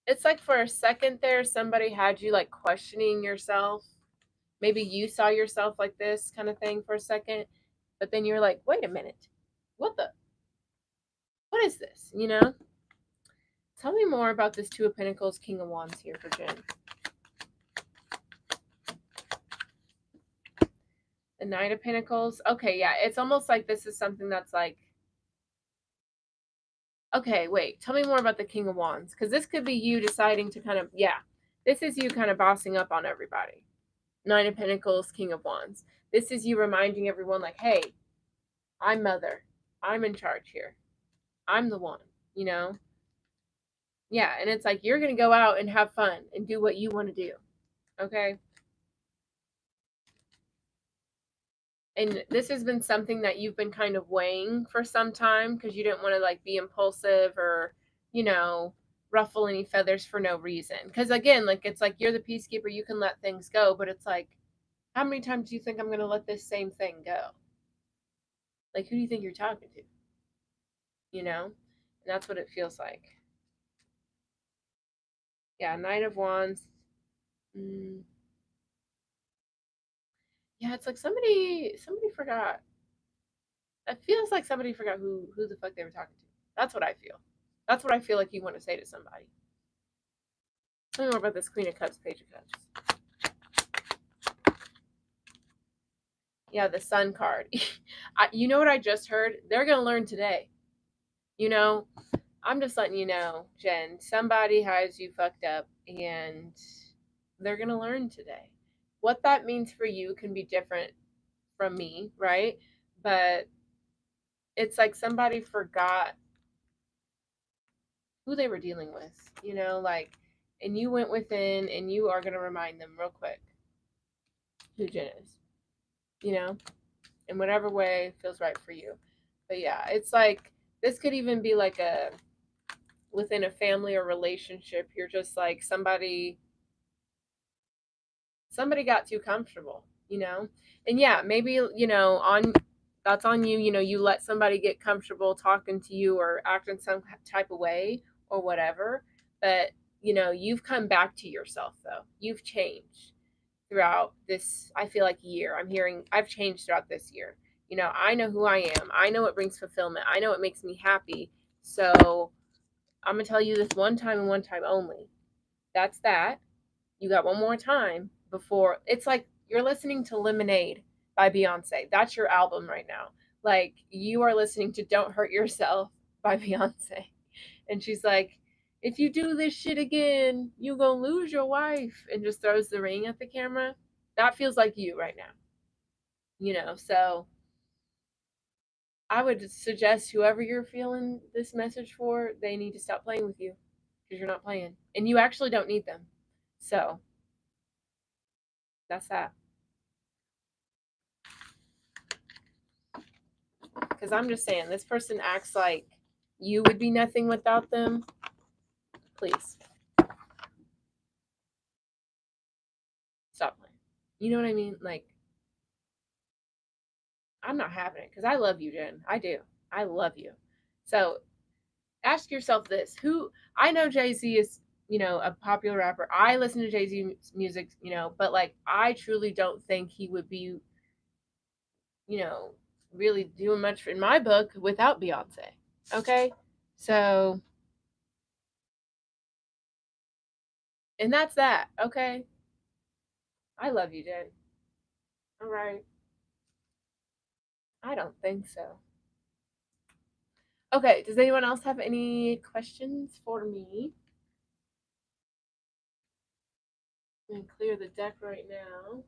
It's like for a second there, somebody had you like questioning yourself. Maybe you saw yourself like this kind of thing for a second, but then you're like, wait a minute. What is this? You know? Tell me more about this Two of Pentacles, King of Wands here for Jen. The Nine of Pentacles. Okay, yeah, it's almost like this is something that's like, okay, wait, tell me more about the King of Wands, because this could be you deciding to kind of, yeah, this is you kind of bossing up on everybody. Nine of Pentacles, King of Wands. This is you reminding everyone, like, hey, I'm mother. I'm in charge here. I'm the one, you know? Yeah, and it's like you're going to go out and have fun and do what you want to do, okay? And this has been something that you've been kind of weighing for some time because you didn't want to like be impulsive or, you know, ruffle any feathers for no reason. Because again, like it's like you're the peacekeeper, you can let things go, but it's like, how many times do you think I'm going to let this same thing go? Like, who do you think you're talking to? You know? And that's what it feels like. Yeah, Knight of Wands. Mm. Yeah, it's like somebody forgot. It feels like somebody forgot who the fuck they were talking to. That's what I feel. That's what I feel like you want to say to somebody. Tell me more about this Queen of Cups, Page of Cups. Yeah, the Sun card. You know what I just heard? They're going to learn today. You know, I'm just letting you know, Jen, somebody has you fucked up and they're going to learn today. What that means for you can be different from me, right? But it's like somebody forgot who they were dealing with, like, and you went within and you are going to remind them real quick who Jen is, you know, in whatever way feels right for you. But yeah, it's like this could even be like a within a family or relationship. You're just like somebody got too comfortable, and yeah, maybe on that's on you. You let somebody get comfortable talking to you or acting some type of way or whatever, but you've come back to yourself, though. You've changed throughout this, I feel like, year. I've changed throughout this year. I know who I am. I know what brings fulfillment. I know what makes me happy. So I'm gonna tell you this one time and one time only. That's that. You got one more time before. It's like you're listening to Lemonade by Beyonce. That's your album right now. Like, you are listening to Don't Hurt Yourself by Beyonce. And she's like, if you do this shit again, you gonna lose your wife, and just throws the ring at the camera. That feels like you right now. So I would suggest whoever you're feeling this message for, they need to stop playing with you, because you're not playing. And you actually don't need them. So that's that. Because I'm just saying, this person acts like you would be nothing without them. Please stop playing. You know what I mean? Like, I'm not having it, because I love you, Jen. I do. I love you. So ask yourself this: who, I know Jay-Z is, a popular rapper. I listen to Jay-Z music, but like, I truly don't think he would be, you know, really doing much in my book without Beyonce. Okay? So, and that's that. Okay? I love you, Jen. All right. I don't think so. Okay, does anyone else have any questions for me? I'm going to clear the deck right now.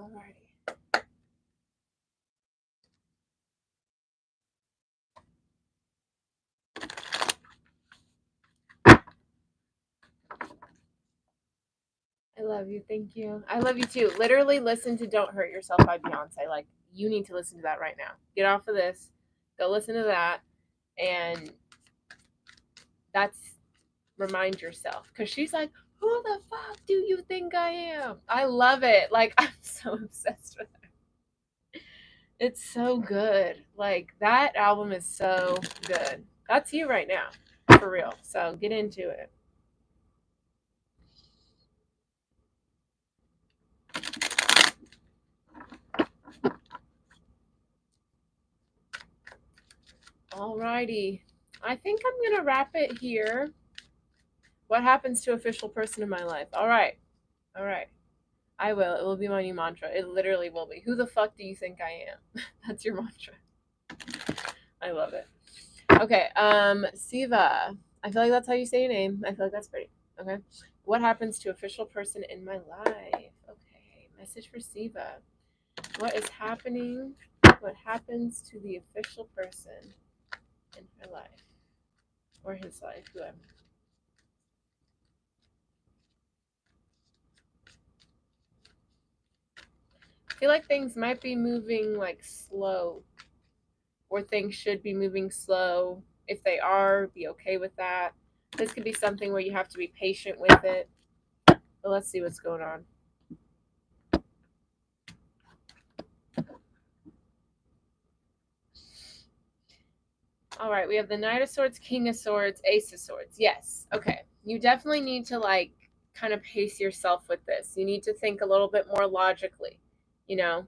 Alrighty. I love you. Thank you. I love you too. Literally listen to Don't Hurt Yourself by Beyonce. Like, you need to listen to that right now. Get off of this. Go listen to that. And that's, remind yourself. Because she's like, who the fuck do you think I am? I love it. Like, I'm so obsessed with it. It's so good. Like, that album is so good. That's you right now. For real. So get into it. Alrighty. I think I'm gonna wrap it here. What happens to official person in my life? All right. All right. I will. It will be my new mantra. It literally will be. Who the fuck do you think I am? That's your mantra. I love it. Okay. Siva. I feel like that's how you say your name. I feel like that's pretty. Okay. What happens to official person in my life? Okay. Message for Siva. What is happening? What happens to the official person in her life? Or his life, whoever. I feel like things might be moving like slow, or things should be moving slow. If they are, be okay with that. This could be something where you have to be patient with it. But let's see what's going on. All right, we have the Knight of Swords, King of Swords, Ace of Swords. Yes. Okay. You definitely need to like kind of pace yourself with this. You need to think a little bit more logically, you know.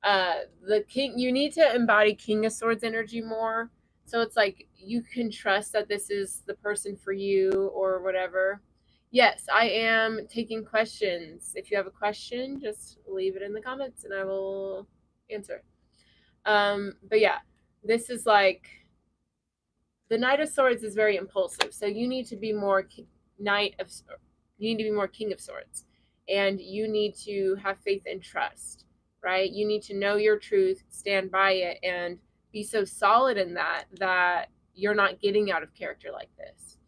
The king, you need to embody King of Swords energy more. So it's like you can trust that this is the person for you or whatever. Yes, I am taking questions. If you have a question, just leave it in the comments and I will answer. But yeah, this is like the Knight of Swords is very impulsive, so you need to be more you need to be more King of Swords, and you need to have faith and trust, right? You need to know your truth, stand by it, and be so solid in that you're not getting out of character like this.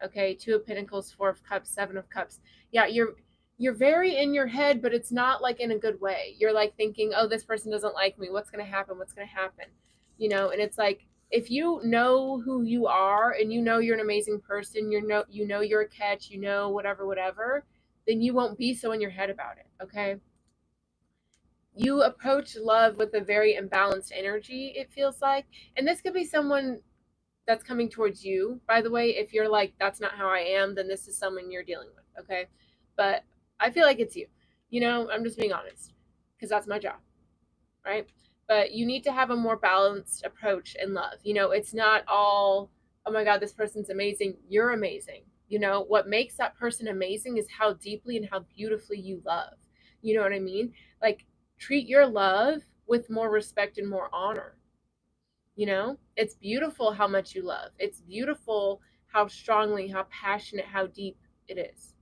Okay, Two of Pentacles, Four of Cups, Seven of Cups. Yeah, you're very in your head, but it's not like in a good way. You're like thinking, oh, this person doesn't like me. What's going to happen? What's going to happen? And it's like, if you know who you are and you know you're an amazing person, you know you're a catch, whatever, then you won't be so in your head about it, okay? You approach love with a very imbalanced energy, it feels like. And this could be someone that's coming towards you, by the way. If you're like, that's not how I am, then this is someone you're dealing with, okay? But I feel like it's you. I'm just being honest, because that's my job, right? But you need to have a more balanced approach in love. It's not all, oh my God, this person's amazing. You're amazing. What makes that person amazing is how deeply and how beautifully you love. You know what I mean? Like, treat your love with more respect and more honor. It's beautiful how much you love. It's beautiful how strongly, how passionate, how deep it is.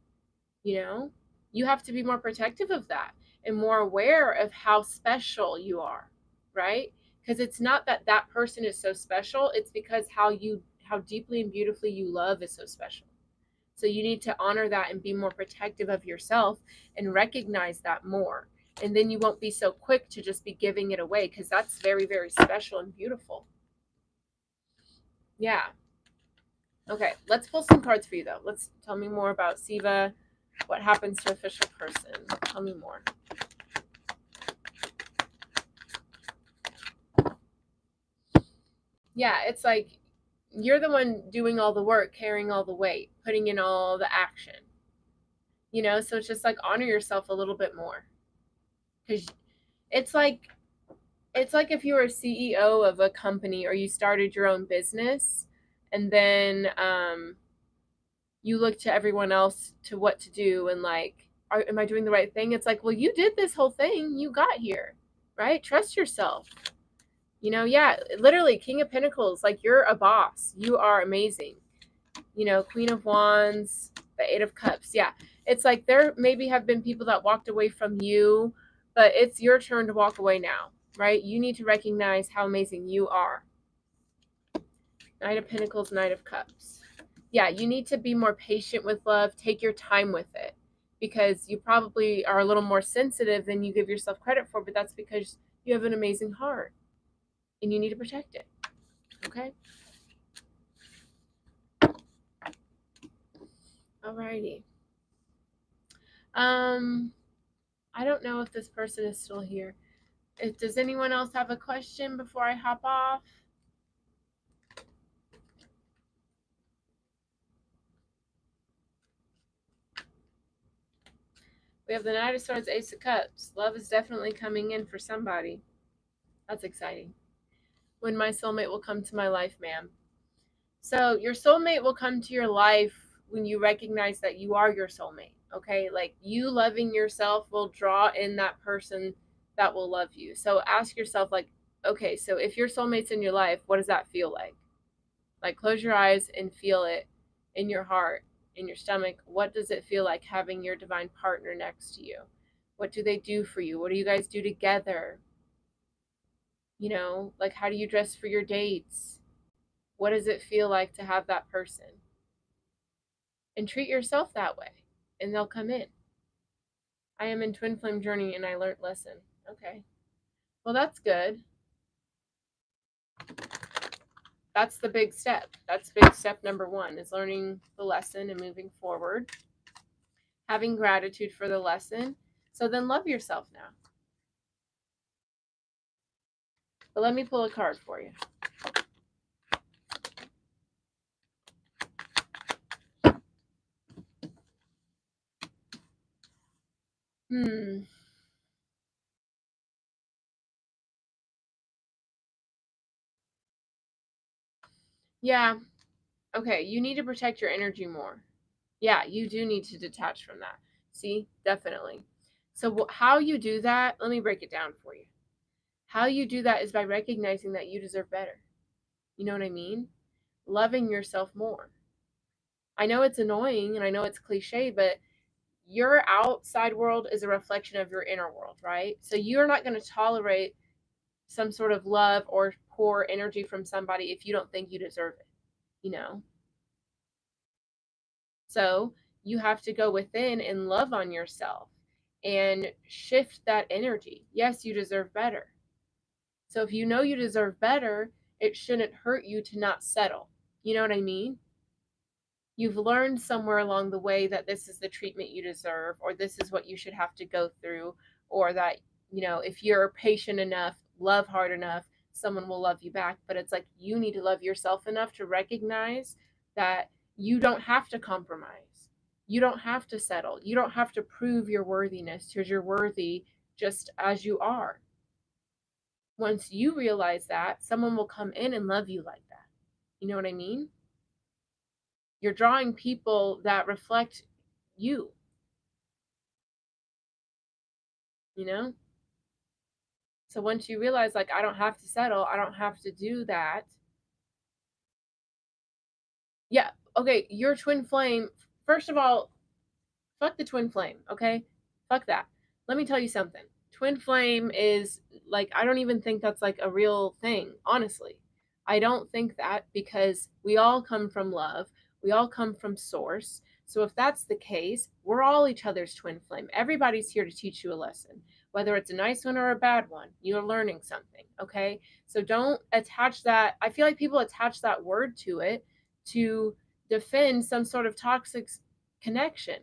You have to be more protective of that and more aware of how special you are, right? Because it's not that that person is so special, it's because how deeply and beautifully you love is so special. So you need to honor that and be more protective of yourself and recognize that more. And then you won't be so quick to just be giving it away, because that's very, very special and beautiful. Yeah. Okay, let's pull some cards for you, though. Let's tell me more about Siva. What happens to official person? Tell me more. Yeah, it's like you're the one doing all the work, carrying all the weight, putting in all the action. So it's just like, honor yourself a little bit more. Because it's like if you were a CEO of a company, or you started your own business, and then you look to everyone else to what to do, and like, am I doing the right thing? It's like, well, you did this whole thing. You got here, right? Trust yourself. Yeah, literally, King of Pentacles, like, you're a boss. You are amazing. Queen of Wands, the Eight of Cups. Yeah, it's like there maybe have been people that walked away from you, but it's your turn to walk away now, right? You need to recognize how amazing you are. Knight of Pentacles, Knight of Cups. Yeah, you need to be more patient with love. Take your time with it, because you probably are a little more sensitive than you give yourself credit for, but that's because you have an amazing heart and you need to protect it. Okay? Alrighty. I don't know if this person is still here. Does anyone else have a question before I hop off? We have the Knight of Swords, Ace of Cups. Love is definitely coming in for somebody. That's exciting. When my soulmate will come to my life, ma'am. So your soulmate will come to your life when you recognize that you are your soulmate, okay? Like, you loving yourself will draw in that person that will love you. So ask yourself, like, okay, so if your soulmate's in your life, what does that feel like? Like, close your eyes and feel it in your heart, in your stomach. What does it feel like having your divine partner next to you? What do they do for you? What do you guys do together? Like, how do you dress for your dates? What does it feel like to have that person? And treat yourself that way, and they'll come in. I am in Twin Flame Journey and I learned lesson. Okay. Well, that's good. That's the big step. That's big step number 1, is learning the lesson and moving forward. Having gratitude for the lesson. So then love yourself now. But let me pull a card for you. Yeah. Okay, you need to protect your energy more. Yeah, you do need to detach from that. See? Definitely. So how you do that, let me break it down for you. How you do that is by recognizing that you deserve better. You know what I mean? loving yourself more. I know it's annoying and I know it's cliche, but your outside world is a reflection of your inner world, right? So you're not going to tolerate some sort of love or poor energy from somebody if you don't think you deserve it, you know? So you have to go within and love on yourself and shift that energy. Yes, you deserve better. So if you know you deserve better, it shouldn't hurt you to not settle. You know what I mean? You've learned somewhere along the way that this is the treatment you deserve, or this is what you should have to go through, or that, if you're patient enough, love hard enough, someone will love you back. But it's like you need to love yourself enough to recognize that you don't have to compromise. You don't have to settle. You don't have to prove your worthiness because you're worthy just as you are. Once you realize that, someone will come in and love you like that. You know what I mean? You're drawing people that reflect you, you know? So once you realize, like, I don't have to settle, I don't have to do that. Yeah, okay, your twin flame, first of all, fuck the twin flame, okay? Fuck that. Let me tell you something. Twin flame is like, I don't even think that's like a real thing, honestly. I don't think that because we all come from love, we all come from source. So if that's the case, we're all each other's twin flame. Everybody's here to teach you a lesson, whether it's a nice one or a bad one. You're learning something, okay? So don't attach that. I feel like people attach that word to it to defend some sort of toxic connection.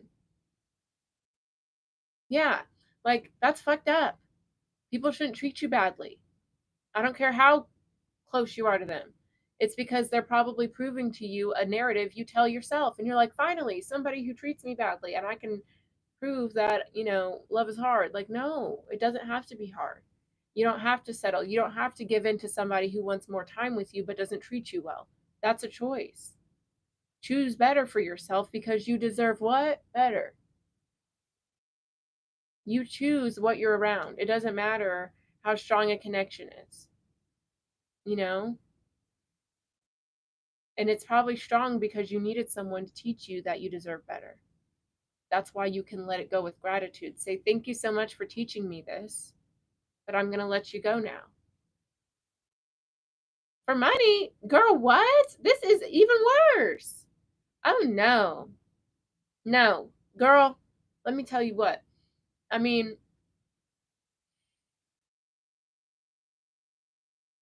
Yeah, like that's fucked up. People shouldn't treat you badly. I don't care how close you are to them. It's because they're probably proving to you a narrative you tell yourself. And you're like, finally, somebody who treats me badly and I can prove that, love is hard. Like, no, it doesn't have to be hard. You don't have to settle. You don't have to give in to somebody who wants more time with you but doesn't treat you well. That's a choice. Choose better for yourself because you deserve what? Better. You choose what you're around. It doesn't matter how strong a connection is, you know? And it's probably strong because you needed someone to teach you that you deserve better. That's why you can let it go with gratitude. Say, thank you so much for teaching me this, but I'm going to let you go now. For money? Girl, what? This is even worse. Oh, no. No. Girl, let me tell you what. I mean,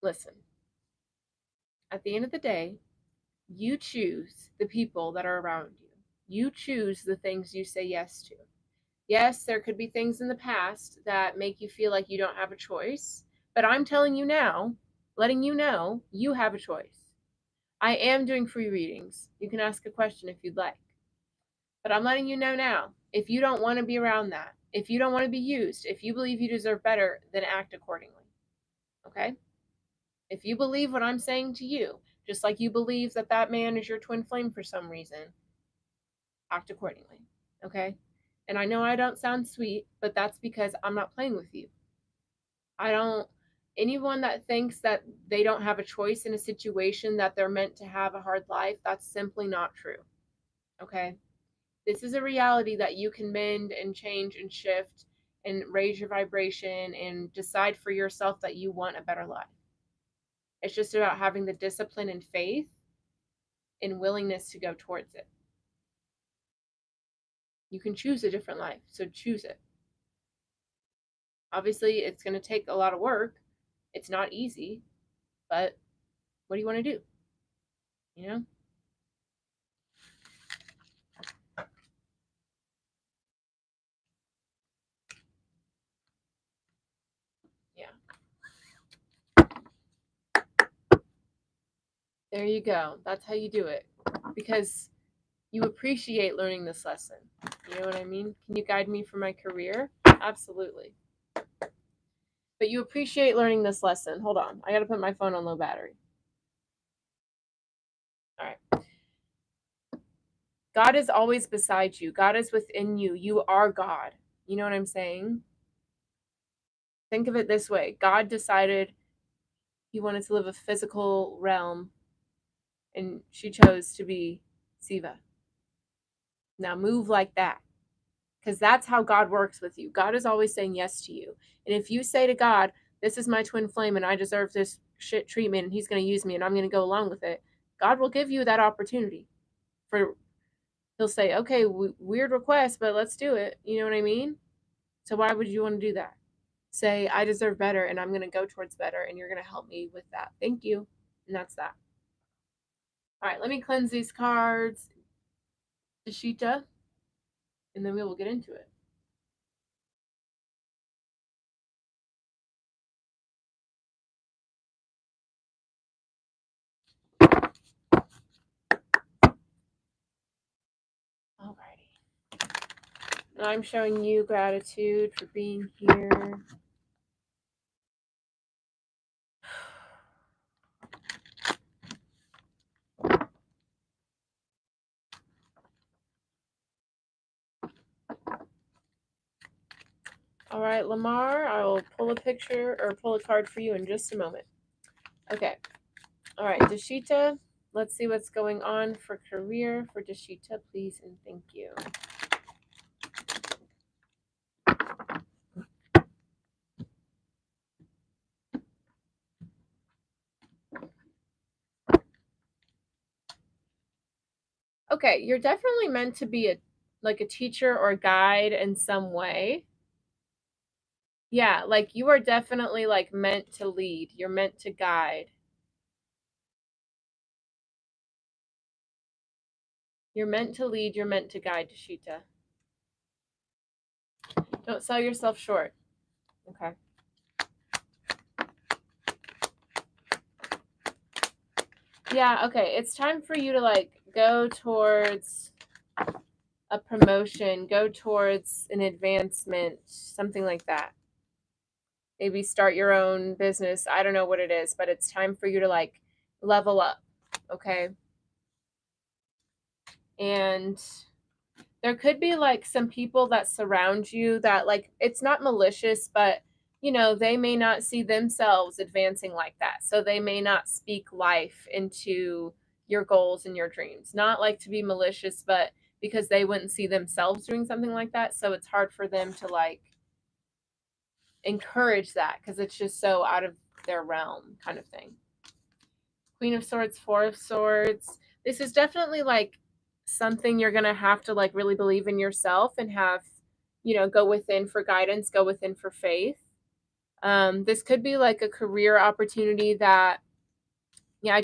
listen, at the end of the day, you choose the people that are around you. You choose the things you say yes to. Yes, there could be things in the past that make you feel like you don't have a choice, but I'm telling you now, letting you know, you have a choice. I am doing free readings. You can ask a question if you'd like. But I'm letting you know now, if you don't want to be around that, if you don't want to be used, if you believe you deserve better, then act accordingly. Okay? If you believe what I'm saying to you, just like you believe that that man is your twin flame for some reason, act accordingly. Okay? And I know I don't sound sweet, but that's because I'm not playing with you. I don't, anyone that thinks that they don't have a choice in a situation that they're meant to have a hard life, that's simply not true. Okay? This is a reality that you can mend and change and shift and raise your vibration and decide for yourself that you want a better life. It's just about having the discipline and faith and willingness to go towards it. You can choose a different life, so choose it. Obviously, it's going to take a lot of work. It's not easy, but what do you want to do? You know? Yeah. There you go. That's how you do it. Because you appreciate learning this lesson. You know what I mean? Can you guide me for my career? Absolutely. But you appreciate learning this lesson. Hold on. I got to put my phone on low battery. All right. God is always beside you. God is within you. You are God. You know what I'm saying? Think of it this way. God decided he wanted to live a physical realm and she chose to be Siva. Now move like that, because that's how God works with you. God is always saying yes to you. And if you say to God, this is my twin flame and I deserve this shit treatment and he's going to use me and I'm going to go along with it, God will give you that opportunity. He'll say, okay, weird request, but let's do it. You know what I mean? So why would you want to do that? Say, I deserve better and I'm going to go towards better and you're going to help me with that. Thank you. And that's that. All right, let me cleanse these cards. Dashita, and then we will get into it. Alrighty. I'm showing you gratitude for being here. All right, Lamar, I will pull a picture or pull a card for you in just a moment. Okay. All right, Dashita, let's see what's going on for career for Dashita, please and thank you. Okay, you're definitely meant to be a teacher or a guide in some way. Yeah, like you are definitely like meant to lead. You're meant to guide. You're meant to lead, you're meant to guide, Dashita. Don't sell yourself short. Okay. Yeah, okay. It's time for you to like go towards a promotion, go towards an advancement, something like that. Maybe start your own business. I don't know what it is, but it's time for you to like level up. Okay. And there could be like some people that surround you that like it's not malicious, but you know, they may not see themselves advancing like that. So they may not speak life into your goals and your dreams. Not like to be malicious, but because they wouldn't see themselves doing something like that. So it's hard for them to like encourage that because it's just so out of their realm kind of thing. Queen of Swords, Four of Swords. This is definitely like something you're going to have to like really believe in yourself and have, you know, go within for guidance, go within for faith. This could be like a career opportunity that, yeah, I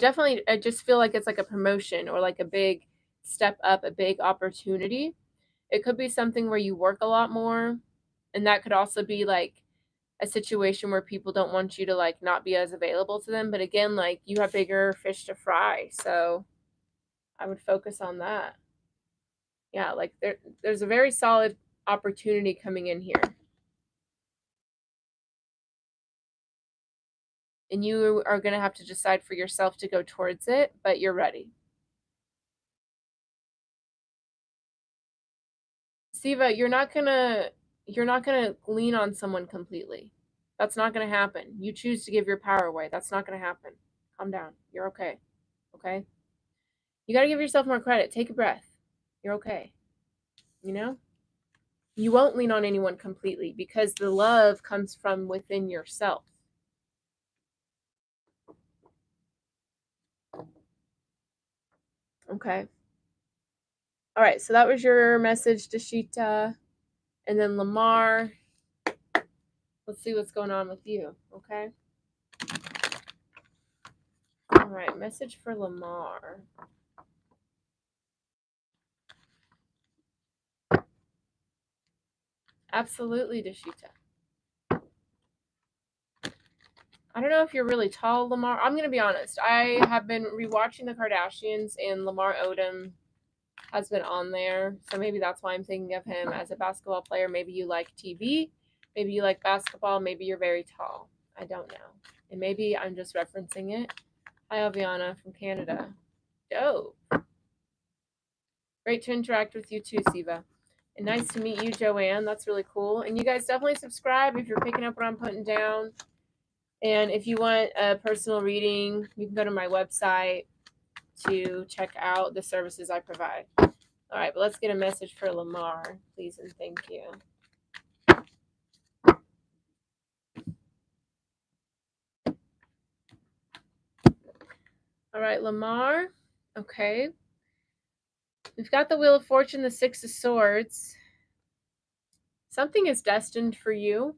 just feel like it's like a promotion or like a big step up, a big opportunity. It could be something where you work a lot more. And that could also be like a situation where people don't want you to like not be as available to them. But again, like you have bigger fish to fry. So I would focus on that. Yeah, like there's a very solid opportunity coming in here. And you are going to have to decide for yourself to go towards it, but you're ready. Siva, you're not going to lean on someone completely. That's not going to happen. You choose to give your power away. That's not going to happen. Calm down. You're okay. Okay? You got to give yourself more credit. Take a breath. You're okay. You know? You won't lean on anyone completely because the love comes from within yourself. Okay. All right. So that was your message, Dashita. And then Lamar. Let's see what's going on with you. Okay. All right. Message for Lamar. Absolutely, Dashita. I don't know if you're really tall, Lamar. I'm going to be honest. I have been rewatching the Kardashians, and Lamar Odom has been on there. So maybe that's why I'm thinking of him as a basketball player. Maybe you like TV. Maybe you like basketball. Maybe you're very tall. I don't know. And maybe I'm just referencing it. Hi, Aviana from Canada. Dope. Great to interact with you too, Siva. And nice to meet you, Joanne. That's really cool. And you guys definitely subscribe if you're picking up what I'm putting down. And if you want a personal reading, you can go to my website. to check out the services I provide. All right, but let's get a message for Lamar, please and thank you. All right, Lamar. Okay. We've got the Wheel of Fortune, the Six of Swords. Something is destined for you.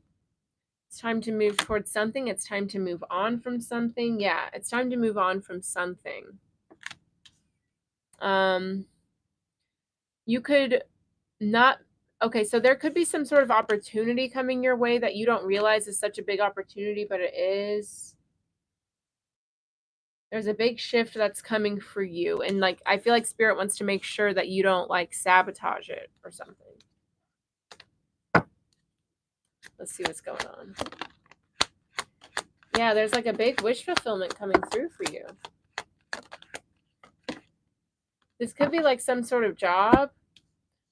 It's time to move towards something. It's time to move on from something. Yeah, it's time to move on from something. You could not, okay, so there could be some sort of opportunity coming your way that you don't realize is such a big opportunity, but it is. There's a big shift that's coming for you. And like, I feel like Spirit wants to make sure that you don't like sabotage it or something. Let's see what's going on. Yeah, there's like a big wish fulfillment coming through for you. This could be like some sort of job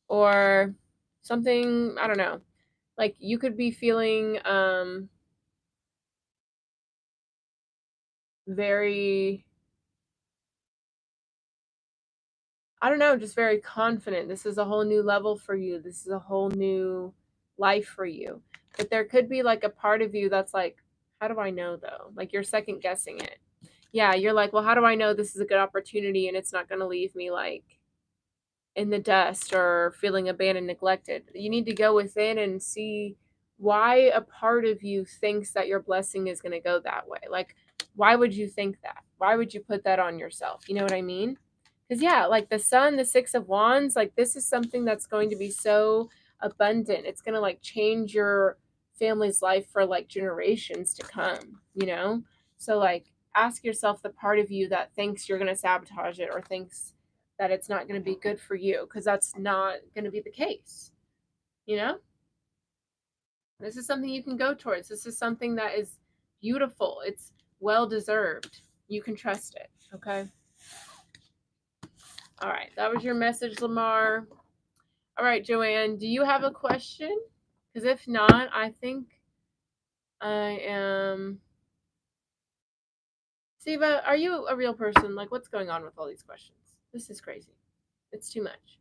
or something, I don't know. Like you could be feeling very, I don't know, just very confident. This is a whole new level for you. This is a whole new life for you. But there could be like a part of you that's like, how do I know though? Like you're second guessing it. Yeah, you're like, well, how do I know this is a good opportunity and it's not going to leave me like in the dust or feeling abandoned, neglected? You need to go within and see why a part of you thinks that your blessing is going to go that way. Like, why would you think that? Why would you put that on yourself? You know what I mean? Because, yeah, like the sun, the Six of Wands, like this is something that's going to be so abundant. It's going to like change your family's life for like generations to come, you know? So, like, ask yourself the part of you that thinks you're going to sabotage it or thinks that it's not going to be good for you, because that's not going to be the case, you know? This is something you can go towards. This is something that is beautiful. It's well deserved. You can trust it, okay? All right, that was your message, Lamar. All right, Joanne, do you have a question? Because if not, I think I am. Siva, are you a real person? Like, what's going on with all these questions? This is crazy. It's too much.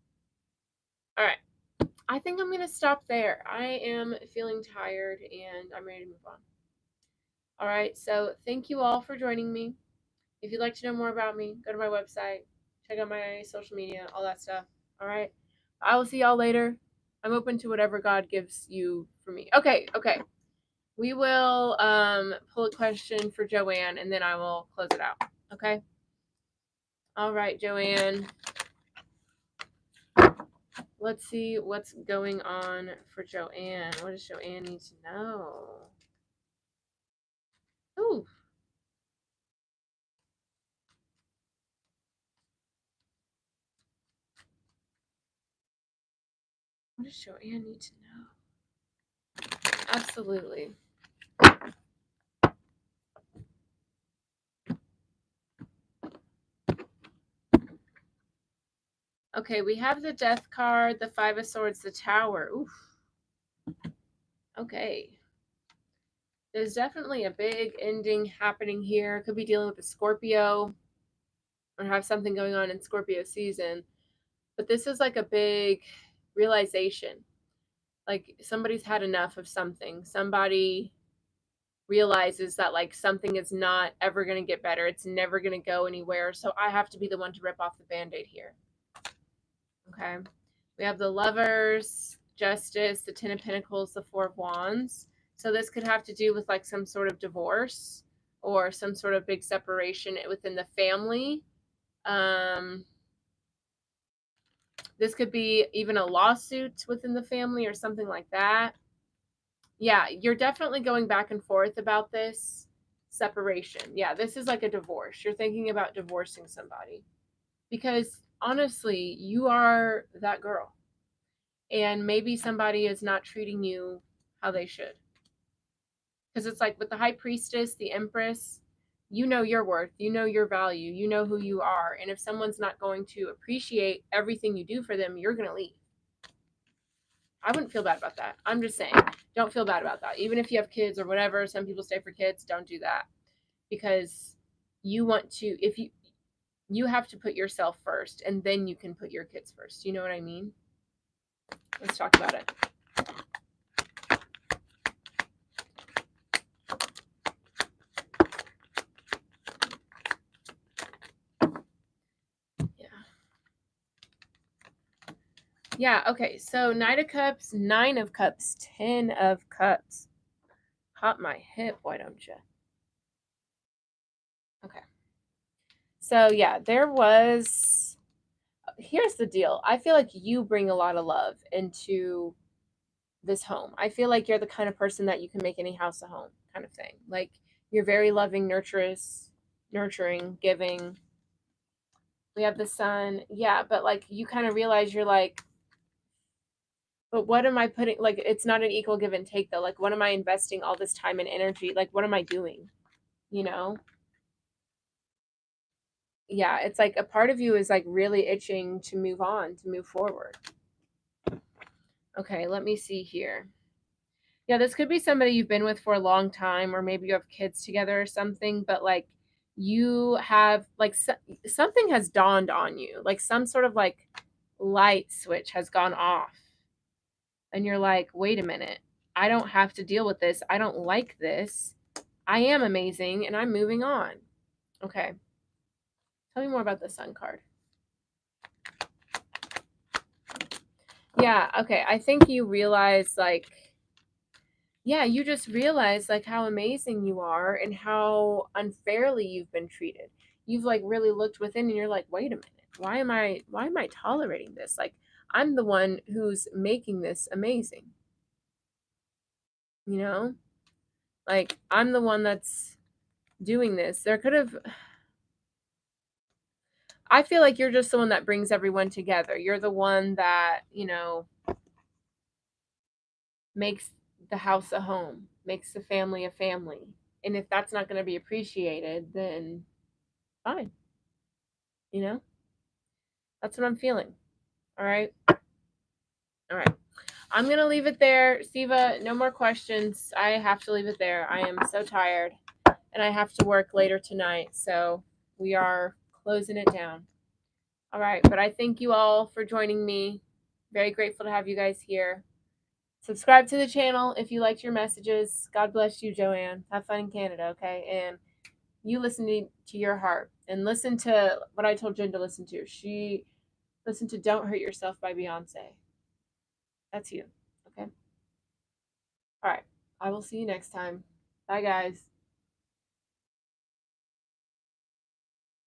All right. I think I'm going to stop there. I am feeling tired and I'm ready to move on. All right. So thank you all for joining me. If you'd like to know more about me, go to my website, check out my social media, all that stuff. All right. I will see y'all later. I'm open to whatever God gives you for me. Okay. We will pull a question for Joanne and then I will close it out. Okay. All right, Joanne. Let's see what's going on for Joanne. What does Joanne need to know? Ooh. What does Joanne need to know? Absolutely. Okay, we have the Death card, the Five of Swords, the Tower. Oof. Okay. There's definitely a big ending happening here. Could be dealing with a Scorpio or have something going on in Scorpio season. But this is like a big realization. Like somebody's had enough of something. Somebody realizes that like something is not ever going to get better. It's never going to go anywhere. So I have to be the one to rip off the Band-Aid here. Okay. We have the Lovers, Justice, the Ten of Pentacles, the Four of Wands. So this could have to do with like some sort of divorce or some sort of big separation within the family. This could be even a lawsuit within the family or something like that. Yeah, you're definitely going back and forth about this separation. Yeah, this is like a divorce. You're thinking about divorcing somebody because honestly, you are that girl. And maybe somebody is not treating you how they should. Because it's like with the High Priestess, the Empress, you know your worth, you know your value, you know who you are. And if someone's not going to appreciate everything you do for them, you're going to leave. I wouldn't feel bad about that. I'm just saying, don't feel bad about that. Even if you have kids or whatever, some people stay for kids, don't do that. Because you want to, if You have to put yourself first, and then you can put your kids first. You know what I mean? Let's talk about it. Yeah, okay. So Knight of Cups, Nine of Cups, 10 of Cups. Pop my hip, why don't you? Okay. So yeah, there was, here's the deal. I feel like you bring a lot of love into this home. I feel like you're the kind of person that you can make any house a home kind of thing. Like you're very loving, nurturing, giving. We have the sun. Yeah, but like you kind of realize you're like, but what am I putting, like it's not an equal give and take though. Like what am I investing all this time and energy? Like what am I doing? You know? Yeah, it's like a part of you is like really itching to move on, to move forward. Okay, let me see here. Yeah, this could be somebody you've been with for a long time, or maybe you have kids together or something, but like you have like something has dawned on you, like some sort of like light switch has gone off. And you're like, wait a minute, I don't have to deal with this. I don't like this. I am amazing and I'm moving on. Okay. Tell me more about the sun card. Yeah, okay. I think you realize like, yeah, you just realize like how amazing you are and how unfairly you've been treated. You've like really looked within and you're like, wait a minute, why am I tolerating this? Like I'm the one who's making this amazing. You know? Like I'm the one that's doing this. There could have, I feel like you're just the one that brings everyone together. You're the one that, makes the house a home, makes the family a family. And if that's not going to be appreciated, then fine. You know? That's what I'm feeling. All right. All right. I'm going to leave it there. Siva, no more questions. I have to leave it there. I am so tired and I have to work later tonight. So we are closing it down. All right. But I thank you all for joining me. Very grateful to have you guys here. Subscribe to the channel if you liked your messages. God bless you, Joanne. Have fun in Canada, okay? And you listen to your heart and listen to what I told Jen to listen to. She listened to Don't Hurt Yourself by Beyonce. That's you, okay? All right. I will see you next time. Bye, guys.